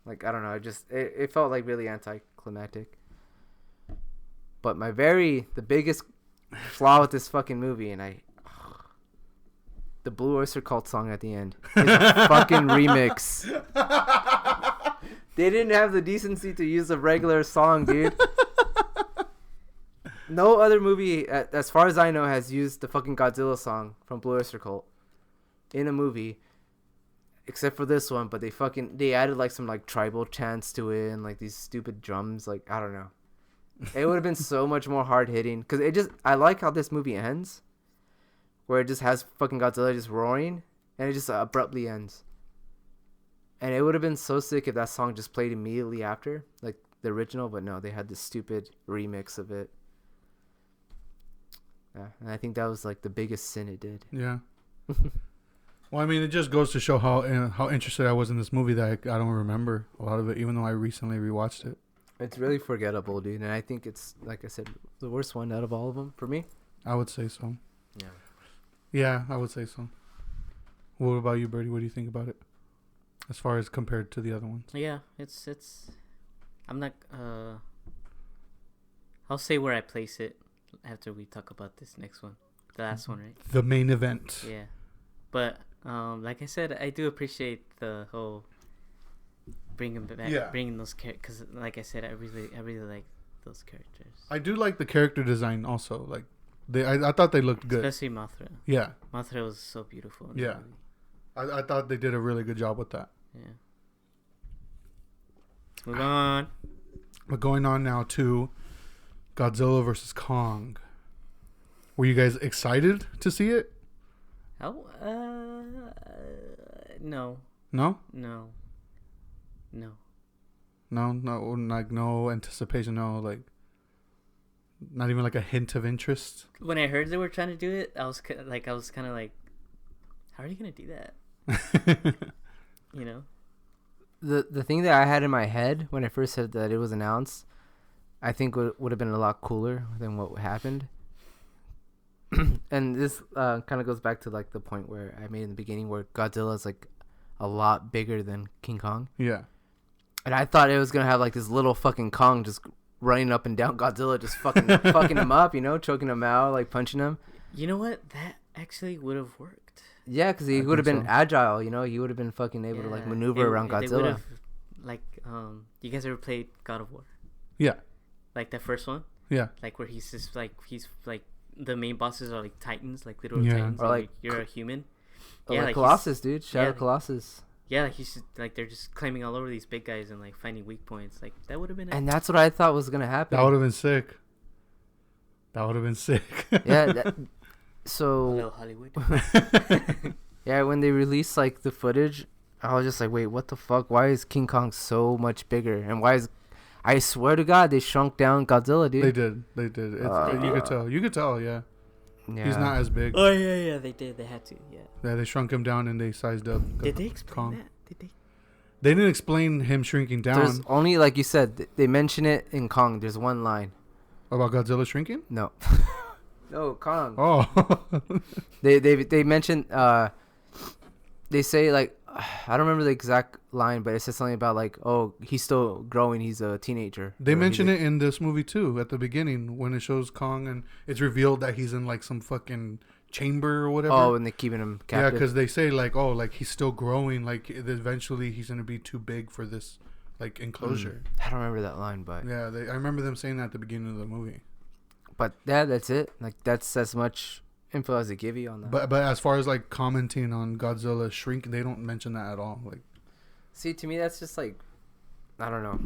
Like I don't know. It felt like really anticlimactic. But the biggest flaw with this fucking movie, and the Blue Oyster Cult song at the end is a fucking remix. They didn't have the decency to use a regular song, dude. No other movie, as far as I know, has used the fucking Godzilla song from Blue Oyster Cult in a movie, except for this one. But they added like some like tribal chants to it and like these stupid drums. Like I don't know. It would have been so much more hard hitting because I like how this movie ends, where it just has fucking Godzilla just roaring, and it just abruptly ends. And it would have been so sick if that song just played immediately after, like the original, but no, they had this stupid remix of it. Yeah, and I think that was like the biggest sin it did. Yeah. Well, I mean, it just goes to show how interested I was in this movie that I don't remember a lot of it, even though I recently rewatched it. It's really forgettable, dude, and I think it's, like I said, the worst one out of all of them for me. I would say so. Yeah. Yeah, I would say so. What about you, Birdie? What do you think about it? As far as compared to the other ones? Yeah, it's. I'm not. I'll say where I place it after we talk about this next one, the last one, right? The main event. Yeah, but like I said, I do appreciate the whole bringing back, bringing those characters. Because, like I said, I really like those characters. I do like the character design also. Like, I thought they looked good. Especially Mothra. Yeah. Mothra was so beautiful. Yeah. I thought they did a really good job with that. Yeah. Let's move on. But going on now to Godzilla vs. Kong. Were you guys excited to see it? Oh, no. No? No. No. No, like no anticipation, no, like not even like a hint of interest. When I heard they were trying to do it, I was kind of like, how are you gonna do that? You know. The thing that I had in my head when I first said that it was announced, I think would have been a lot cooler than what happened. And this kind of goes back to like the point where I made in the beginning, where Godzilla is like a lot bigger than King Kong. Yeah. And I thought it was gonna have like this little fucking Kong just running up and down Godzilla, just fucking fucking him up, you know, choking him out, like punching him. You know what? That actually would have worked. Yeah, because he would have been agile, you know. He would have been fucking able to like maneuver around Godzilla. Like, you guys ever played God of War? Yeah. Like that first one? Yeah. Like where he's like the main bosses are like titans, like literal Yeah. titans. Or like you're a human. Or Yeah, like like Colossus, dude. Shadow yeah. Colossus. Yeah, like he's just, like they're just climbing all over these big guys and like finding weak points. Like that would have been. And that's what I thought was gonna happen. That would have been sick. Yeah. So. Hello, Hollywood. Yeah, when they released like the footage I was just like, wait, what the fuck? Why is King Kong so much bigger? And why is... I swear to God, they shrunk down Godzilla, dude. They did. You could tell. You could tell. Yeah. Yeah. He's not as big. Oh yeah, they did. They had to. Yeah. Yeah, they shrunk him down and they sized up. Did they explain Kong. that? Did they? They didn't explain him shrinking down. There's only, like you said, they mention it in Kong. There's one line. About Godzilla shrinking? No. No, Kong. Oh. They mention they say like I don't remember the exact line, but it says something about like, oh, he's still growing, he's a teenager. They mention it in this movie too at the beginning when it shows Kong and it's revealed that he's in like some fucking chamber or whatever. Oh, and they're keeping him captive. Yeah, because they say like, oh, like he's still growing, like eventually he's gonna be too big for this like enclosure. I don't remember that line, but Yeah, I remember them saying that at the beginning of the movie. but yeah, that's it. Like that's as much info as they give you on that. But as far as like commenting on Godzilla shrinking, they don't mention that at all. Like, see, to me, that's just like, I don't know.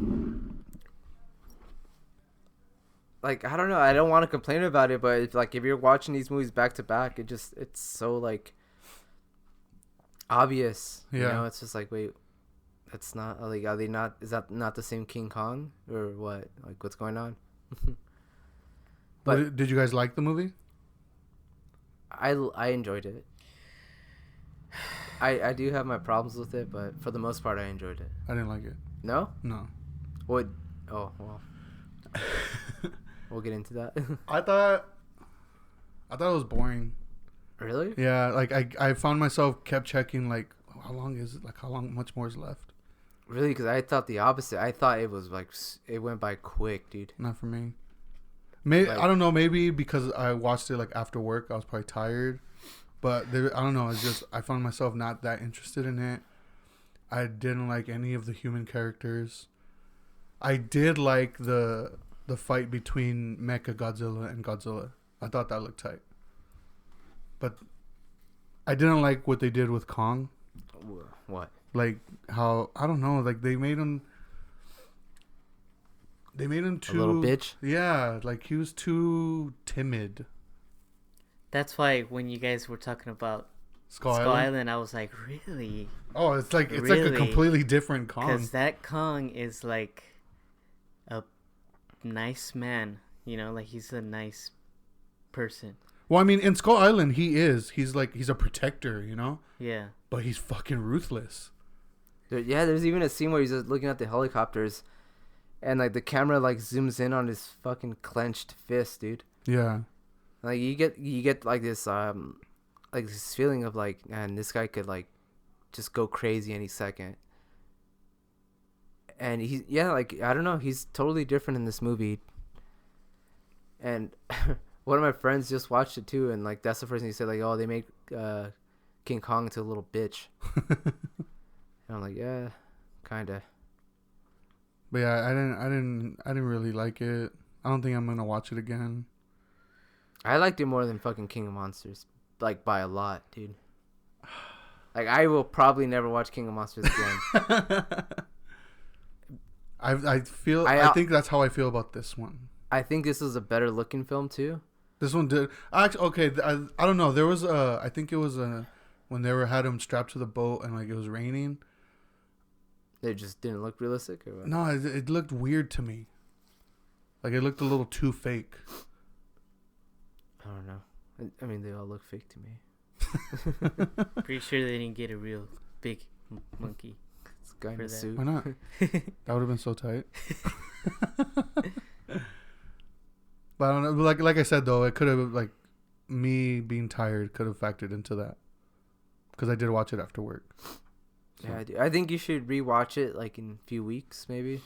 Like, I don't know. I don't want to complain about it, but if, like, if you're watching these movies back to back, it's so like obvious. Yeah. You know, it's just like, wait, that's not like, are they not? Is that not the same King Kong or what? Like, what's going on? But did you guys like the movie? I enjoyed it. I do have my problems with it, but for the most part, I enjoyed it. I didn't like it. No? No. What? Oh, well. We'll get into that. I thought it was boring. Really? Yeah, like I found myself kept checking like how long is it? Like how much more is left? Really? Because I thought the opposite. I thought it was like it went by quick, dude. Not for me. Maybe Like- I don't know. Maybe because I watched it like after work, I was probably tired. But I don't know. It's just I found myself not that interested in it. I didn't like any of the human characters. I did like the fight between Mecha Godzilla and Godzilla. I thought that looked tight. But I didn't like what they did with Kong. What? Like how I don't know. Like they made him too A little bitch? Yeah, like he was too timid. That's why when you guys were talking about Skull Skull Island? Island, I was like, really? Oh, it's like a Really? completely different Kong. Because that Kong is like a nice man, you know, like he's a nice person. Well, I mean, in Skull Island, he's a protector, you know, Yeah. but he's fucking ruthless. Yeah, there's even a scene where he's just looking at the helicopters, and like the camera like zooms in on his fucking clenched fist, dude. Yeah, Like you get like this feeling of like, man, this guy could like just go crazy any second. And like I don't know, he's totally different in this movie. And one of my friends just watched it too, and like that's the first thing he said, like, oh, they made King Kong into a little bitch. And I'm like, yeah, kinda. but yeah, I didn't really like it. I don't think I'm gonna watch it again. I liked it more than fucking King of Monsters, like by a lot, dude. Like I will probably never watch King of Monsters again. I think that's how I feel about this one. I think this is a better looking film too. This one did. Actually, okay, I don't know. There was I think it was when had him strapped to the boat and like it was raining. They just didn't look realistic, or what? No, it looked weird to me. Like it looked a little too fake. I don't know. I mean, they all look fake to me. Pretty sure they didn't get a real big monkey. This guy in For a that. suit. Why not? That would have been so tight. But I don't know. Like I said though, it could have like me being tired could have factored into that because I did watch it after work. So. Yeah, I think you should rewatch it like in a few weeks, maybe,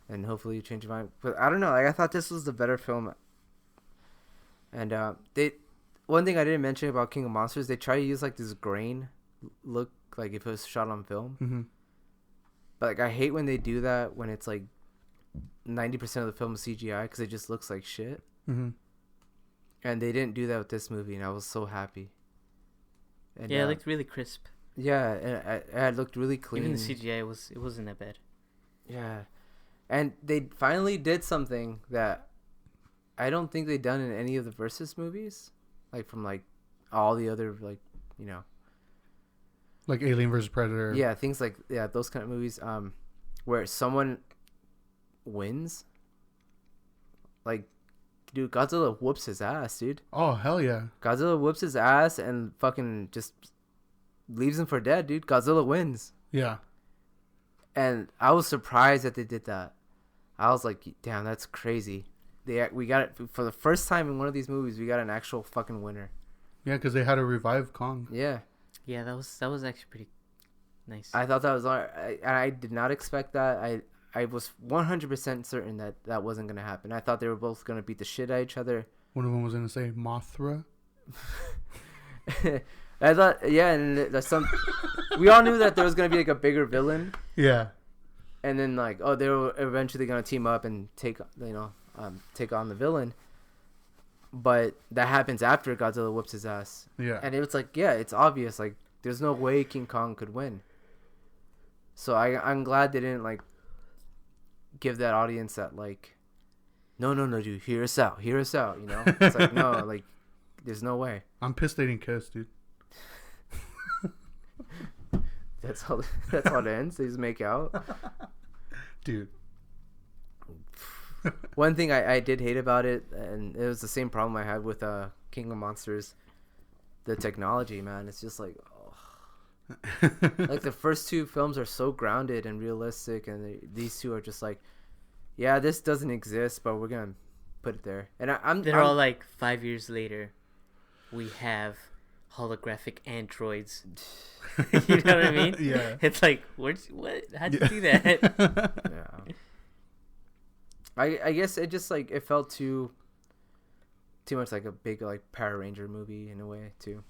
and hopefully you change your mind. But I don't know. Like I thought this was the better film. And one thing I didn't mention about King of Monsters, they try to use like this grain look, like if it was shot on film. Mm-hmm. But like I hate when they do that when it's like 90% of the film is CGI because it just looks like shit. Mm-hmm. And they didn't do that with this movie, and I was so happy. And, Yeah, it looked really crisp. Yeah, and it looked really clean. Even the CGI it wasn't that bad. Yeah, and they finally did something that I don't think they've done in any of the Versus movies, like from like all the other like, you know, Like Alien vs Predator. Yeah, things like those kind of movies. Where someone wins. Like, dude, Godzilla whoops his ass, dude. Oh hell yeah. Godzilla whoops his ass and fucking just leaves him for dead, dude. Godzilla wins. Yeah. And I was surprised that they did that. I was like, damn, that's crazy. We got it for the first time in one of these movies. We got an actual fucking winner. Yeah, because they had to revive Kong. Yeah. Yeah, that was actually pretty nice. I thought that was I did not expect that. I was 100% certain that that wasn't going to happen. I thought they were both going to beat the shit out of each other. One of them was going to say Mothra. I thought, yeah, and there's some. We all knew that there was going to be like a bigger villain. Yeah. And then like, oh, they were eventually going to team up and take on the villain. But that happens after Godzilla whoops his ass. Yeah. And it was like, yeah, it's obvious. Like, there's no way King Kong could win. So I'm glad they didn't like give that audience that like, no, dude, hear us out. You know, it's like no, like, there's no way. I'm pissed they didn't kiss, dude. That's how it ends. They just make out. Dude. One thing I did hate about it, and it was the same problem I had with King of Monsters, the technology, man. It's just like, like the first two films are so grounded and realistic, and these two are just like, yeah, this doesn't exist, but we're gonna put it there. And They're all like 5 years later. We have holographic androids. You know what I mean? Yeah. It's like, what? How'd you do that? Yeah. I guess it just like it felt too much like a big like Power Ranger movie in a way too.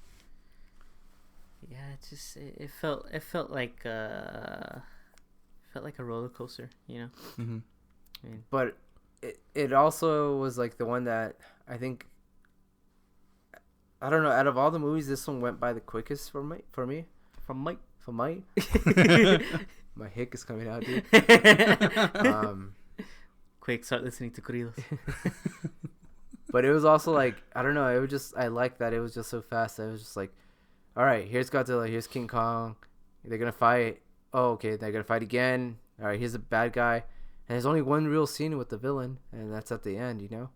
Yeah, it felt like a roller coaster, you know. Mm-hmm. I mean, But it also was like the one that I think, I don't know, out of all the movies, this one went by the quickest for me. from Mike. My hick is coming out, dude. Quick, start listening to corridos. But it was also like, I don't know, it was just, I like that it was just so fast. I was just like, all right, here's Godzilla, here's King Kong. They're gonna fight. Oh, okay, they're gonna fight again. All right, here's a bad guy. And there's only one real scene with the villain, and that's at the end, you know?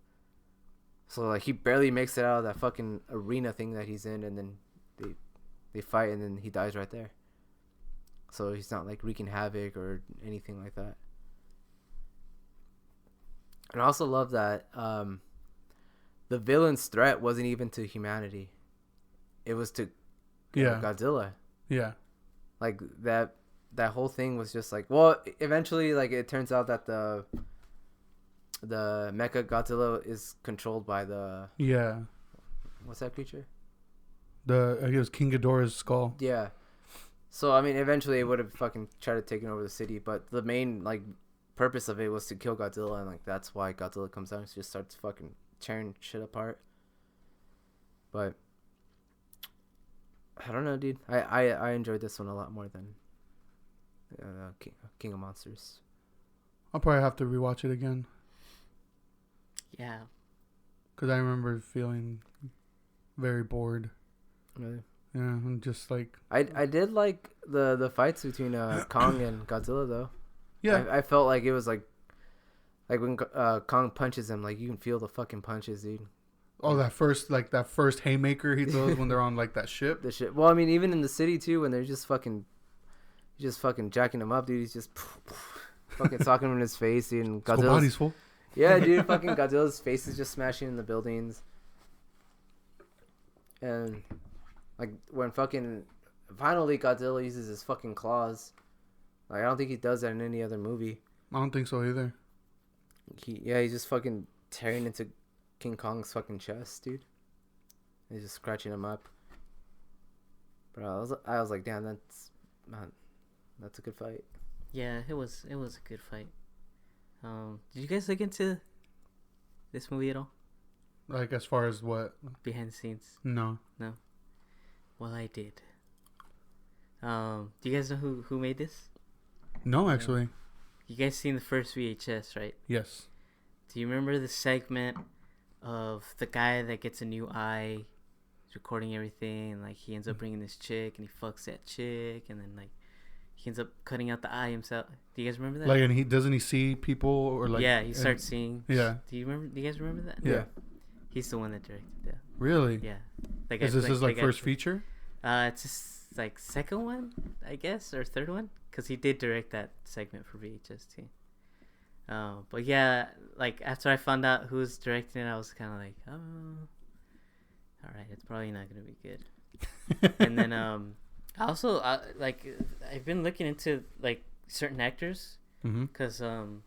So, like, he barely makes it out of that fucking arena thing that he's in, and then they fight, and then he dies right there. So he's not, like, wreaking havoc or anything like that. And I also love that the villain's threat wasn't even to humanity. It was to Godzilla. Yeah. Like, that whole thing was just like, well, eventually, like, it turns out that the Mecha Godzilla is controlled by the... Yeah. What's that creature? I guess King Ghidorah's skull. Yeah. So, I mean, eventually it would have fucking tried to take over the city, but the main, like, purpose of it was to kill Godzilla, and, like, that's why Godzilla comes out and just starts fucking tearing shit apart. But I don't know, dude. I enjoyed this one a lot more than King of Monsters. I'll probably have to rewatch it again. Yeah. Because I remember feeling very bored. Really? Yeah, and just like... I did like the fights between Kong and Godzilla, though. Yeah. I felt like it was like when Kong punches him, like, you can feel the fucking punches, dude. Oh, that first haymaker he throws when they're on, like, that ship. The shit. Well, I mean, even in the city, too, when they're just fucking jacking him up, dude. He's just fucking talking him in his face, dude. And Body's full. Yeah, dude, fucking Godzilla's face is just smashing in the buildings. And, like, when fucking... Finally, Godzilla uses his fucking claws. Like, I don't think he does that in any other movie. I don't think so either. He's just fucking tearing into King Kong's fucking chest, dude. He's just scratching him up. Bro, I was like, damn, that's a good fight. Yeah, it was a good fight. Did you guys look into this movie at all? Like, as far as what? Behind the scenes? No. Well, I did. Do you guys know who made this? No, actually. You guys seen the first VHS, right? Yes. Do you remember the segment of the guy that gets a new eye recording everything, and like he ends up bringing this chick, and he fucks that chick, and then like he ends up cutting out the eye himself. Do you guys remember that? Like, and he doesn't he see people or like? yeah, he starts seeing. Yeah. Do you remember? Do you guys remember that? Yeah. He's the one that directed that. Really? Yeah. Like, Is this his like first feature? It's just like second one, I guess, or third one, because he did direct that segment for VHS too. But yeah, like after I found out who was directing it, I was kind of like, oh, all right, it's probably not gonna be good. And then I also like I've been looking into like certain actors, because the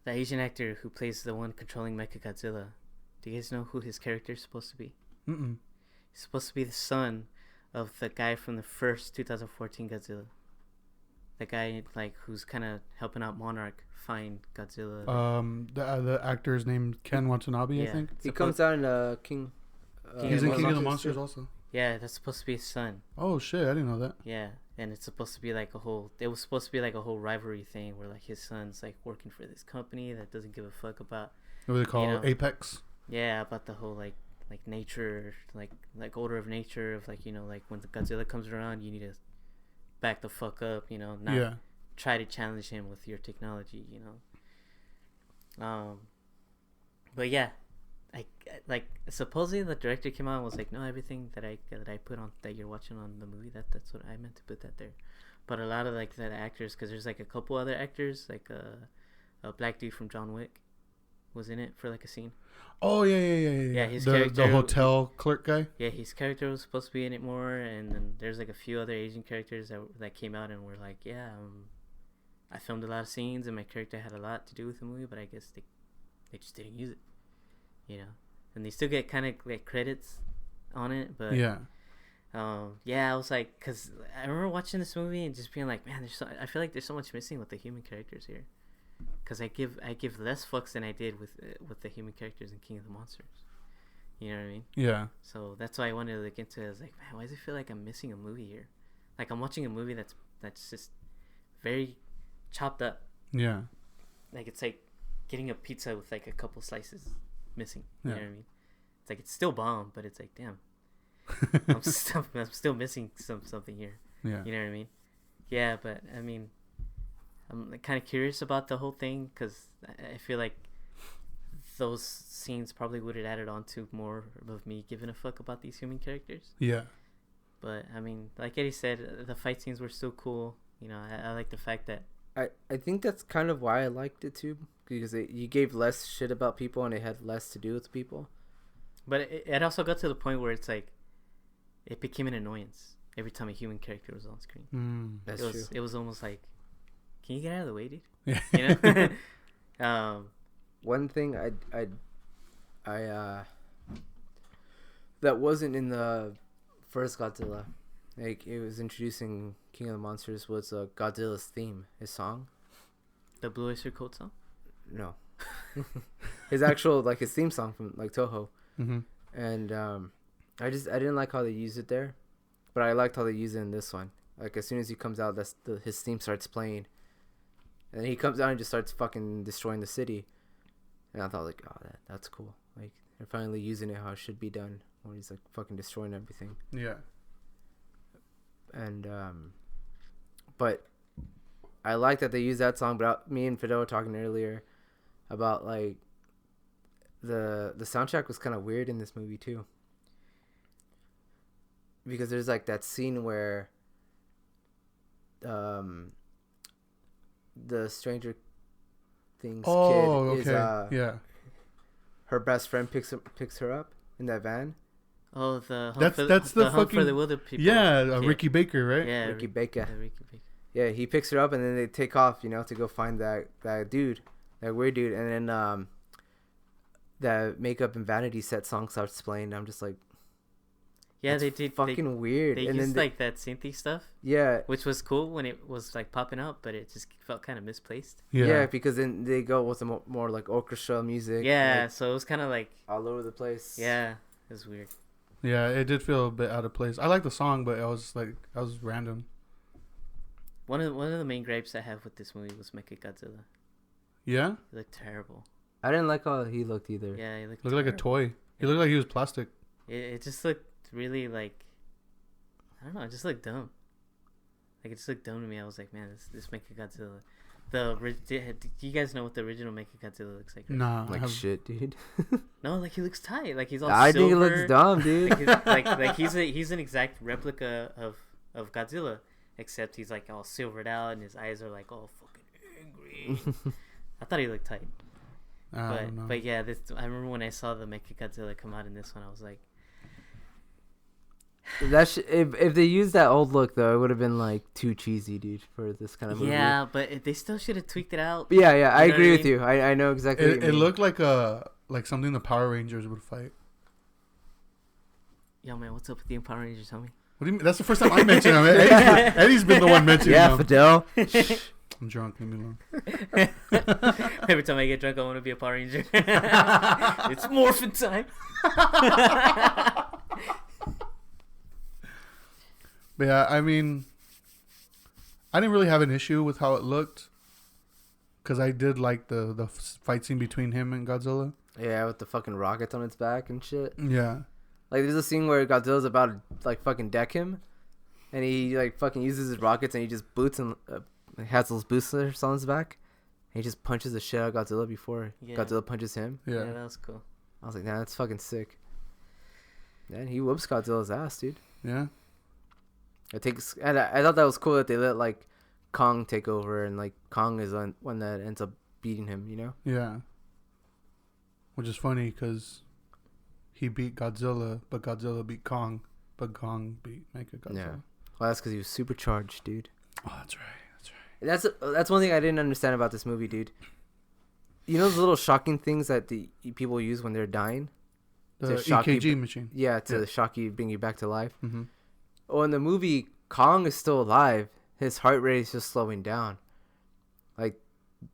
Asian actor who plays the one controlling Mechagodzilla, do you guys know who his character is supposed to be? He's supposed to be the son of the guy from the first 2014 Godzilla. The guy like who's kind of helping out Monarch find Godzilla. The actor is named Ken Watanabe, I think. He comes out in King. He's in King of the Monsters also. Yeah, that's supposed to be his son. Oh shit, I didn't know that. Yeah, and it's supposed to be like a whole. It was supposed to be like a whole rivalry thing where like his son's like working for this company that doesn't give a fuck about. What do they call Apex? Yeah, about the whole like nature, like order of nature of like like when the Godzilla comes around, you need to back the fuck up, not try to challenge him with your technology, but yeah, like supposedly the director came out and was like, no, everything that I put on that you're watching on the movie, that's what I meant to put that there. But a lot of like the actors, because there's like a couple other actors, like a black dude from John Wick was in it for like a scene. Oh yeah. His the character, the hotel clerk guy. Yeah, his character was supposed to be in it more, and then there's like a few other Asian characters that came out and were like, I filmed a lot of scenes and my character had a lot to do with the movie, but I guess they just didn't use it, and they still get kind of like credits on it, but I was like, because I remember watching this movie and just being like, man, I feel like there's so much missing with the human characters here. Because I give less fucks than I did with the human characters in King of the Monsters. You know what I mean? Yeah. So that's why I wanted to look into it. I was like, man, why does it feel like I'm missing a movie here? Like I'm watching a movie that's just very chopped up. Yeah. Like it's like getting a pizza with like a couple slices missing. You know what I mean? It's like it's still bomb, but it's like, damn, I'm still missing something here. Yeah. You know what I mean? Yeah, but I mean, I'm kind of curious about the whole thing because I feel like those scenes probably would have added on to more of me giving a fuck about these human characters. Yeah. But, I mean, like Eddie said, the fight scenes were still cool. I like the fact that... I think that's kind of why I liked it, too. Because you gave less shit about people and it had less to do with people. But it also got to the point where it's like... It became an annoyance every time a human character was on screen. That's true. It was almost like... Can you get out of the way, dude? Yeah. One thing I that wasn't in the first Godzilla, like it was introducing King of the Monsters, was Godzilla's theme, his song. The Blue Oyster Cult song? No. His actual like his theme song from like Toho. And I didn't like how they used it there, but I liked how they used it in this one. Like as soon as he comes out, his theme starts playing. And then he comes out and just starts fucking destroying the city. And I thought, like, oh, that's cool. Like, they're finally using it how it should be done. When he's, like, fucking destroying everything. Yeah. And, but I like that they use that song. But me and Fidel were talking earlier about, like, the soundtrack was kind of weird in this movie, too. Because there's, like, that scene where, the Stranger Things kid is her best friend picks her up in that van. Oh, that's the Home fucking for the Wilder People. Yeah, Ricky Baker, right? Yeah, Ricky Baker. Ricky Baker. Yeah, he picks her up and then they take off, to go find that dude, that weird dude, and then that Makeup and Vanity set song starts playing. I'm just like, yeah, they did fucking weird. They and used then like that synthy stuff. Yeah, which was cool when it was like popping up, but it just felt kind of misplaced. Yeah, because then they go with the more like orchestra music. Yeah, like, so it was kind of like all over the place. Yeah, it was weird. Yeah, it did feel a bit out of place. I like the song, but I was random. One of the main gripes I have with this movie was Mechagodzilla. Yeah, he looked terrible. I didn't like how he looked either. Yeah, he looked like a toy. He looked like he was plastic. It just looked really like, I don't know. It just looked dumb. Like, it just looked dumb to me. I was like, man, this Mechagodzilla. Do you guys know what the original Mechagodzilla looks like? Right? Nah, Like shit, dude. No, like he looks tight. Like he's all I silver. think it looks dumb, dude. Like he's an exact replica of Godzilla, except he's like all silvered out and his eyes are like all fucking angry. I thought he looked tight. I don't know. But yeah, I remember when I saw the Mechagodzilla come out in this one, I was like, If they used that old look though, it would have been like too cheesy, dude, for this kind of movie. yeah, but they still should have tweaked it out. But yeah, I You know agree what I with you. I know exactly. what you It mean. looked like something the Power Rangers would fight. Yo, man, what's up with the Power Rangers, homie? What do you mean? That's the first time I mentioned him. Eddie's been the one mentioning Yeah, him. Fidel. I'm drunk. Leave me alone. Every time I get drunk, I want to be a Power Ranger. It's morphin' time. But yeah, I mean, I didn't really have an issue with how it looked, because I did like the fight scene between him and Godzilla. Yeah, with the fucking rockets on its back and shit. Yeah. Like, there's a scene where Godzilla's about to like fucking deck him, and he like fucking uses his rockets and he just boots and has those boosters on his back. And he just punches the shit out of Godzilla before Godzilla punches him. Yeah. That was cool. I was like, nah, that's fucking sick. And he whoops Godzilla's ass, dude. Yeah. And I thought that was cool that they let like Kong take over, and like Kong is one that ends up beating him, you know? Yeah. Which is funny because he beat Godzilla, but Godzilla beat Kong, but Kong beat Mechagodzilla. Yeah. Well, that's because he was supercharged, dude. Oh, that's right. That's right. That's one thing I didn't understand about this movie, dude. You know those little shocking things that the people use when they're dying? The To shock EKG you- machine. Yeah, to Yeah. shock you, bring you back to life. Mm-hmm. Oh, in the movie, Kong is still alive. His heart rate is just slowing down. Like,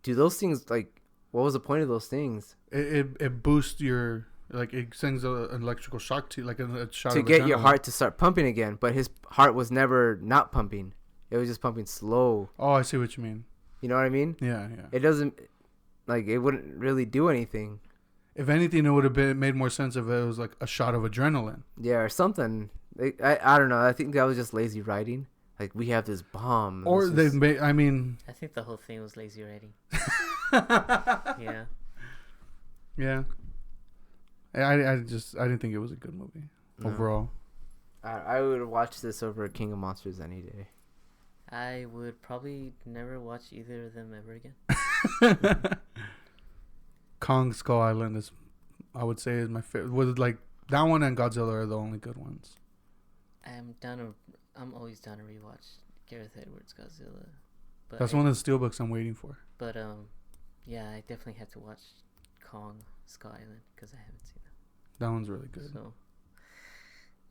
do those things, like, what was the point of those things? It boosts your, like, it sends an electrical shock to you, like a shot To of get your adrenaline. heart to start pumping again. But his heart was never not pumping. It was just pumping slow. Oh, I see what you mean. You know what I mean? Yeah, yeah. It doesn't, like, it wouldn't really do anything. If anything, it would have been made more sense if it was like a shot of adrenaline. Yeah, or something. I don't know. I think that was just lazy writing. Like, we have this bomb. Or This they've is- made. I mean, I think the whole thing was lazy writing. Yeah. yeah. I didn't think it was a good movie No. overall. I would watch this over King of Monsters any day. I would probably never watch either of them ever again. Kong Skull Island is, I would say, is my favorite. With like that one and Godzilla are the only good ones. I'm always down to rewatch Gareth Edwards' Godzilla. But That's one of the steelbooks I'm waiting for. But yeah, I definitely have to watch Kong Skull Island because I haven't seen That one's really that. good. So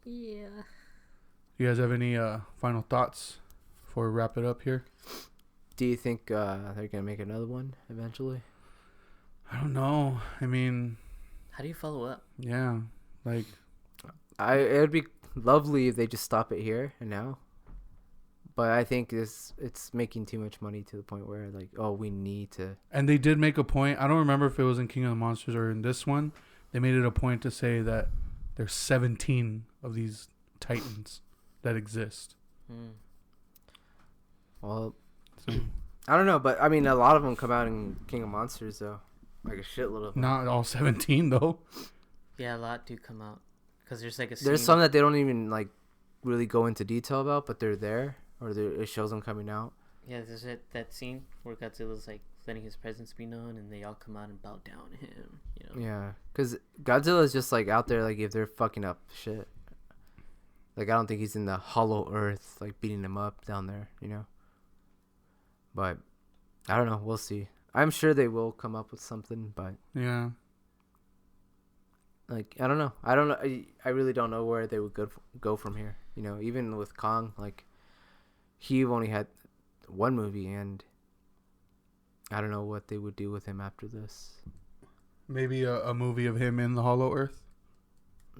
yeah. You guys have any final thoughts before we wrap it up here? Do you think they're gonna make another one eventually? I don't know. I mean, How do you follow up? yeah, like It would be lovely if they just stop it here and now. But I think it's making too much money to the point where like, oh, we need to. and they did make a point. I don't remember if it was in King of the Monsters or in this one. They made it a point to say that there's 17 of these titans that exist. Hmm. Well, I don't know, but I mean, a lot of them come out in King of Monsters though, like a shitload of them. Not all 17 though. Yeah, a lot do come out because there's like a There's scene- some that they don't even like really go into detail about, but they're there, or it shows them coming out. Yeah, there's that scene where Godzilla's like letting his presence be known, and they all come out and bow down to him. You know. Yeah, because Godzilla is just like out there, like if they're fucking up shit. Like I don't think he's in the hollow earth, like beating them up down there, you know. But I don't know. We'll see. I'm sure they will come up with something, but Yeah. like I don't know. I don't know. I really don't know where they would go from here. You know, even with Kong, like he only had one movie, and I don't know what they would do with him after this. Maybe a movie of him in the Hollow Earth.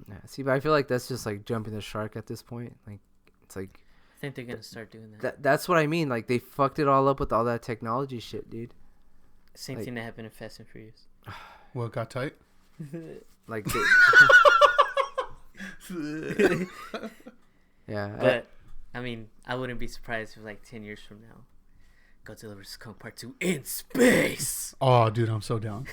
Yeah, see, but I feel like that's just like jumping the shark at this point. Like it's like I think they're gonna start doing that. that's what I mean. Like they fucked it all up with all that technology shit, dude. Same like- thing that happened in Fast and Furious. What got tight? Like Yeah. But I mean, I wouldn't be surprised if like 10 years from now, Godzilla vs Kong Part 2 in space. Oh, dude, I'm so down.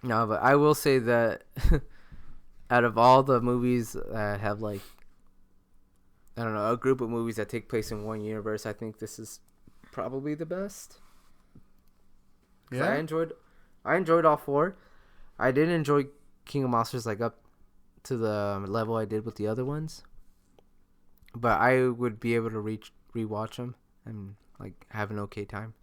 No, but I will say that out of all the movies that have like, I don't know, a group of movies that take place in one universe, I think this is probably the best. 'Cause Yeah. I enjoyed all four. I didn't enjoy King of Monsters like up to the level I did with the other ones, but I would be able to rewatch them and like have an okay time.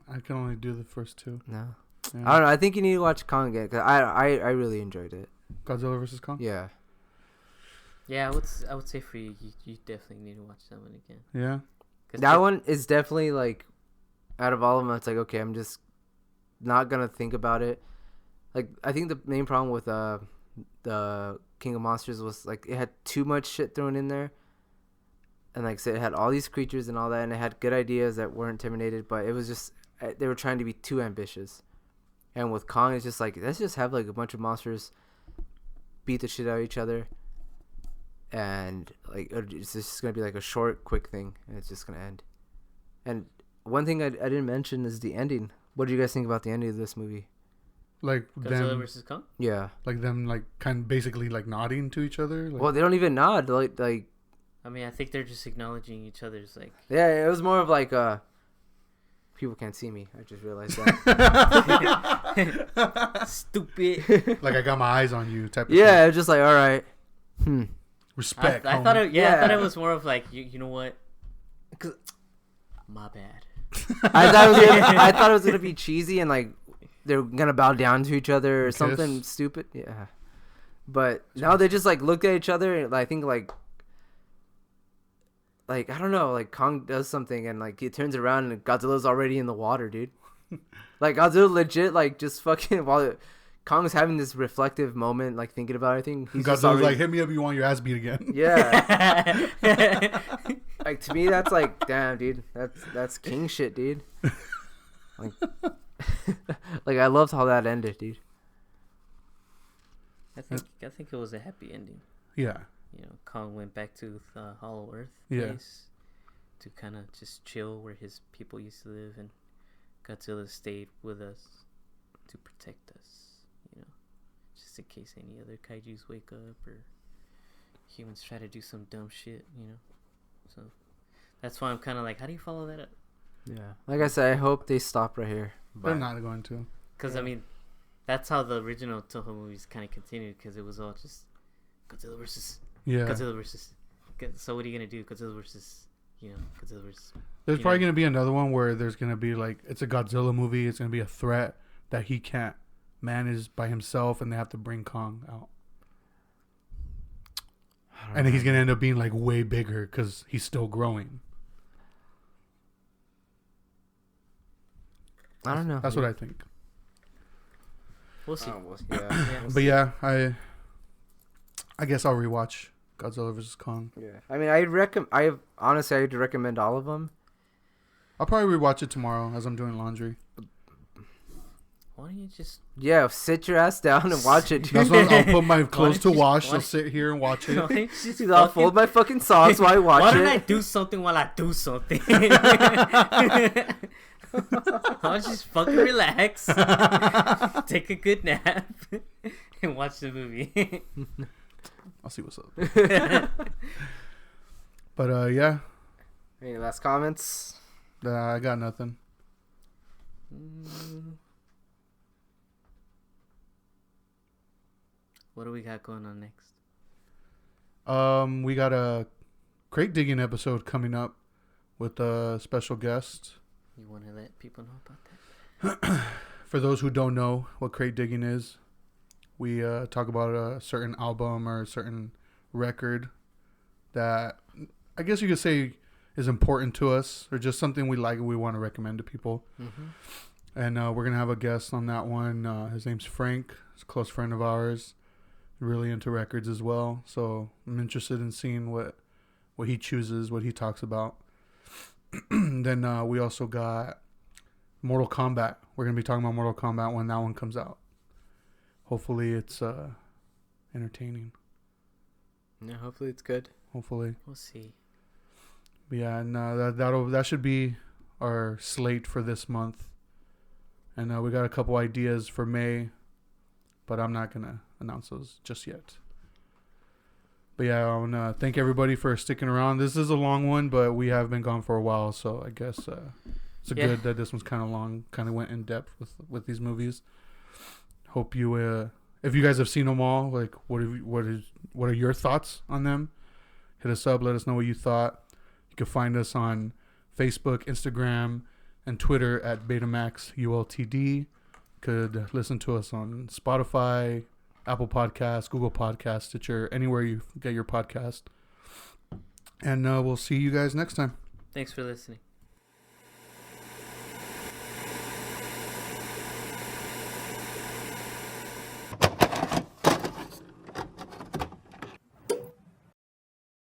I can only do the first two. No, Yeah. I don't know. I think you need to watch Kong again because I really enjoyed it. Godzilla vs Kong. Yeah. Yeah, I would say for you, you definitely need to watch that one again. Yeah. 'Cause That one is definitely like, out of all of them, it's like, okay, I'm just not gonna think about it. Like, I think the main problem with the King of Monsters was like it had too much shit thrown in there, and like I said, it had all these creatures and all that, and it had good ideas that weren't terminated, but it was just they were trying to be too ambitious. And with Kong, it's just like, let's just have like a bunch of monsters beat the shit out of each other, and like it's just gonna be like a short, quick thing, and it's just gonna end. And one thing I didn't mention is the ending. What do you guys think about the ending of this movie? Like Godzilla them, vs Kong. Yeah. like them, like kind of basically like nodding to each other. Like, Well, they don't even nod. Like I mean, I think they're just acknowledging each other's like. yeah, it was more of like people can't see me. I just realized that. Stupid. like I got my eyes on you type of Yeah, thing. it's just like, all right. Respect. I thought it. Yeah, I thought Yeah. it was more of like you know what? 'Cause- my bad. I thought it was gonna be cheesy and like they're gonna bow down to each other or Kiss. something stupid. Yeah. But now they just like looked at each other and I think like I don't know, like Kong does something and like he turns around and Godzilla's already in the water, dude. Like Godzilla legit like just fucking while Kong's having this reflective moment, like thinking about everything. He's just Godzilla's already, like, hit me up. You want your ass beat again? yeah. Like to me, that's like, damn, dude, that's king shit, dude. Like, like I loved how that ended, dude. I think it was a happy ending. Yeah. You know, Kong went back to the Hollow Earth Yeah. place to kind of just chill where his people used to live, and Godzilla stayed with us to protect us. You know, just in case any other kaiju's wake up or humans try to do some dumb shit. You know, so that's why I'm kind of like, how do you follow that up? Yeah. Like I said, I hope they stop right here. They're But not going to. Because Yeah. I mean, that's how the original Toho movies kind of continued. Because it was all just Godzilla versus Yeah. Godzilla versus. So what are you gonna do? Godzilla versus, Godzilla versus. There's you probably know. going to be another one where there's going to be like, it's a Godzilla movie. It's going to be a threat that he can't manage by himself and they have to bring Kong out. And he's going to end up being like way bigger because he's still growing. I don't know. That's what I think. We'll see. Yeah. Yeah. But yeah, I guess I'll rewatch Godzilla vs. Kong. Yeah. I mean, I'd recommend all of them. I'll probably rewatch it tomorrow as I'm doing laundry. Why don't you just? Yeah, sit your ass down and watch it, dude. That's when I'll put my clothes to don't you- wash. why- I'll sit here and watch Why it. don't you just Dude, I'll fold my fucking socks while I watch Why it. don't I do something while I do something? I'll just fucking relax, take a good nap, and watch the movie. I'll see what's up. But yeah, Any last comments? I got nothing. What do we got going on next? We got a crate digging episode coming up with a special guest. You want to let people know about that? For those who don't know what crate digging is, we talk about a certain album or a certain record that I guess you could say is important to us or just something we like and we want to recommend to people. Mm-hmm. And we're going to have a guest on that one. His name's Frank. He's a close friend of ours. Really into records as well. So I'm interested in seeing what he chooses, what he talks about. Then we also got Mortal Kombat. We're going to be talking about Mortal Kombat when that one comes out. hopefully it's entertaining. Yeah, hopefully it's good. Hopefully. We'll see. But yeah, and that should be our slate for this month. And we got a couple ideas for May, but I'm not gonna announce those just yet. But yeah, I want to thank everybody for sticking around. This is a long one, but we have been gone for a while, so I guess it's good that this one's kind of long. Kind of went in depth with these movies. Hope you, if you guys have seen them all, like what are your thoughts on them? Hit us up. Let us know what you thought. You can find us on Facebook, Instagram, and Twitter at BetamaxULTD. Could listen to us on Spotify, Apple Podcasts, Google Podcasts, Stitcher, anywhere you get your podcast. And we'll see you guys next time. Thanks for listening.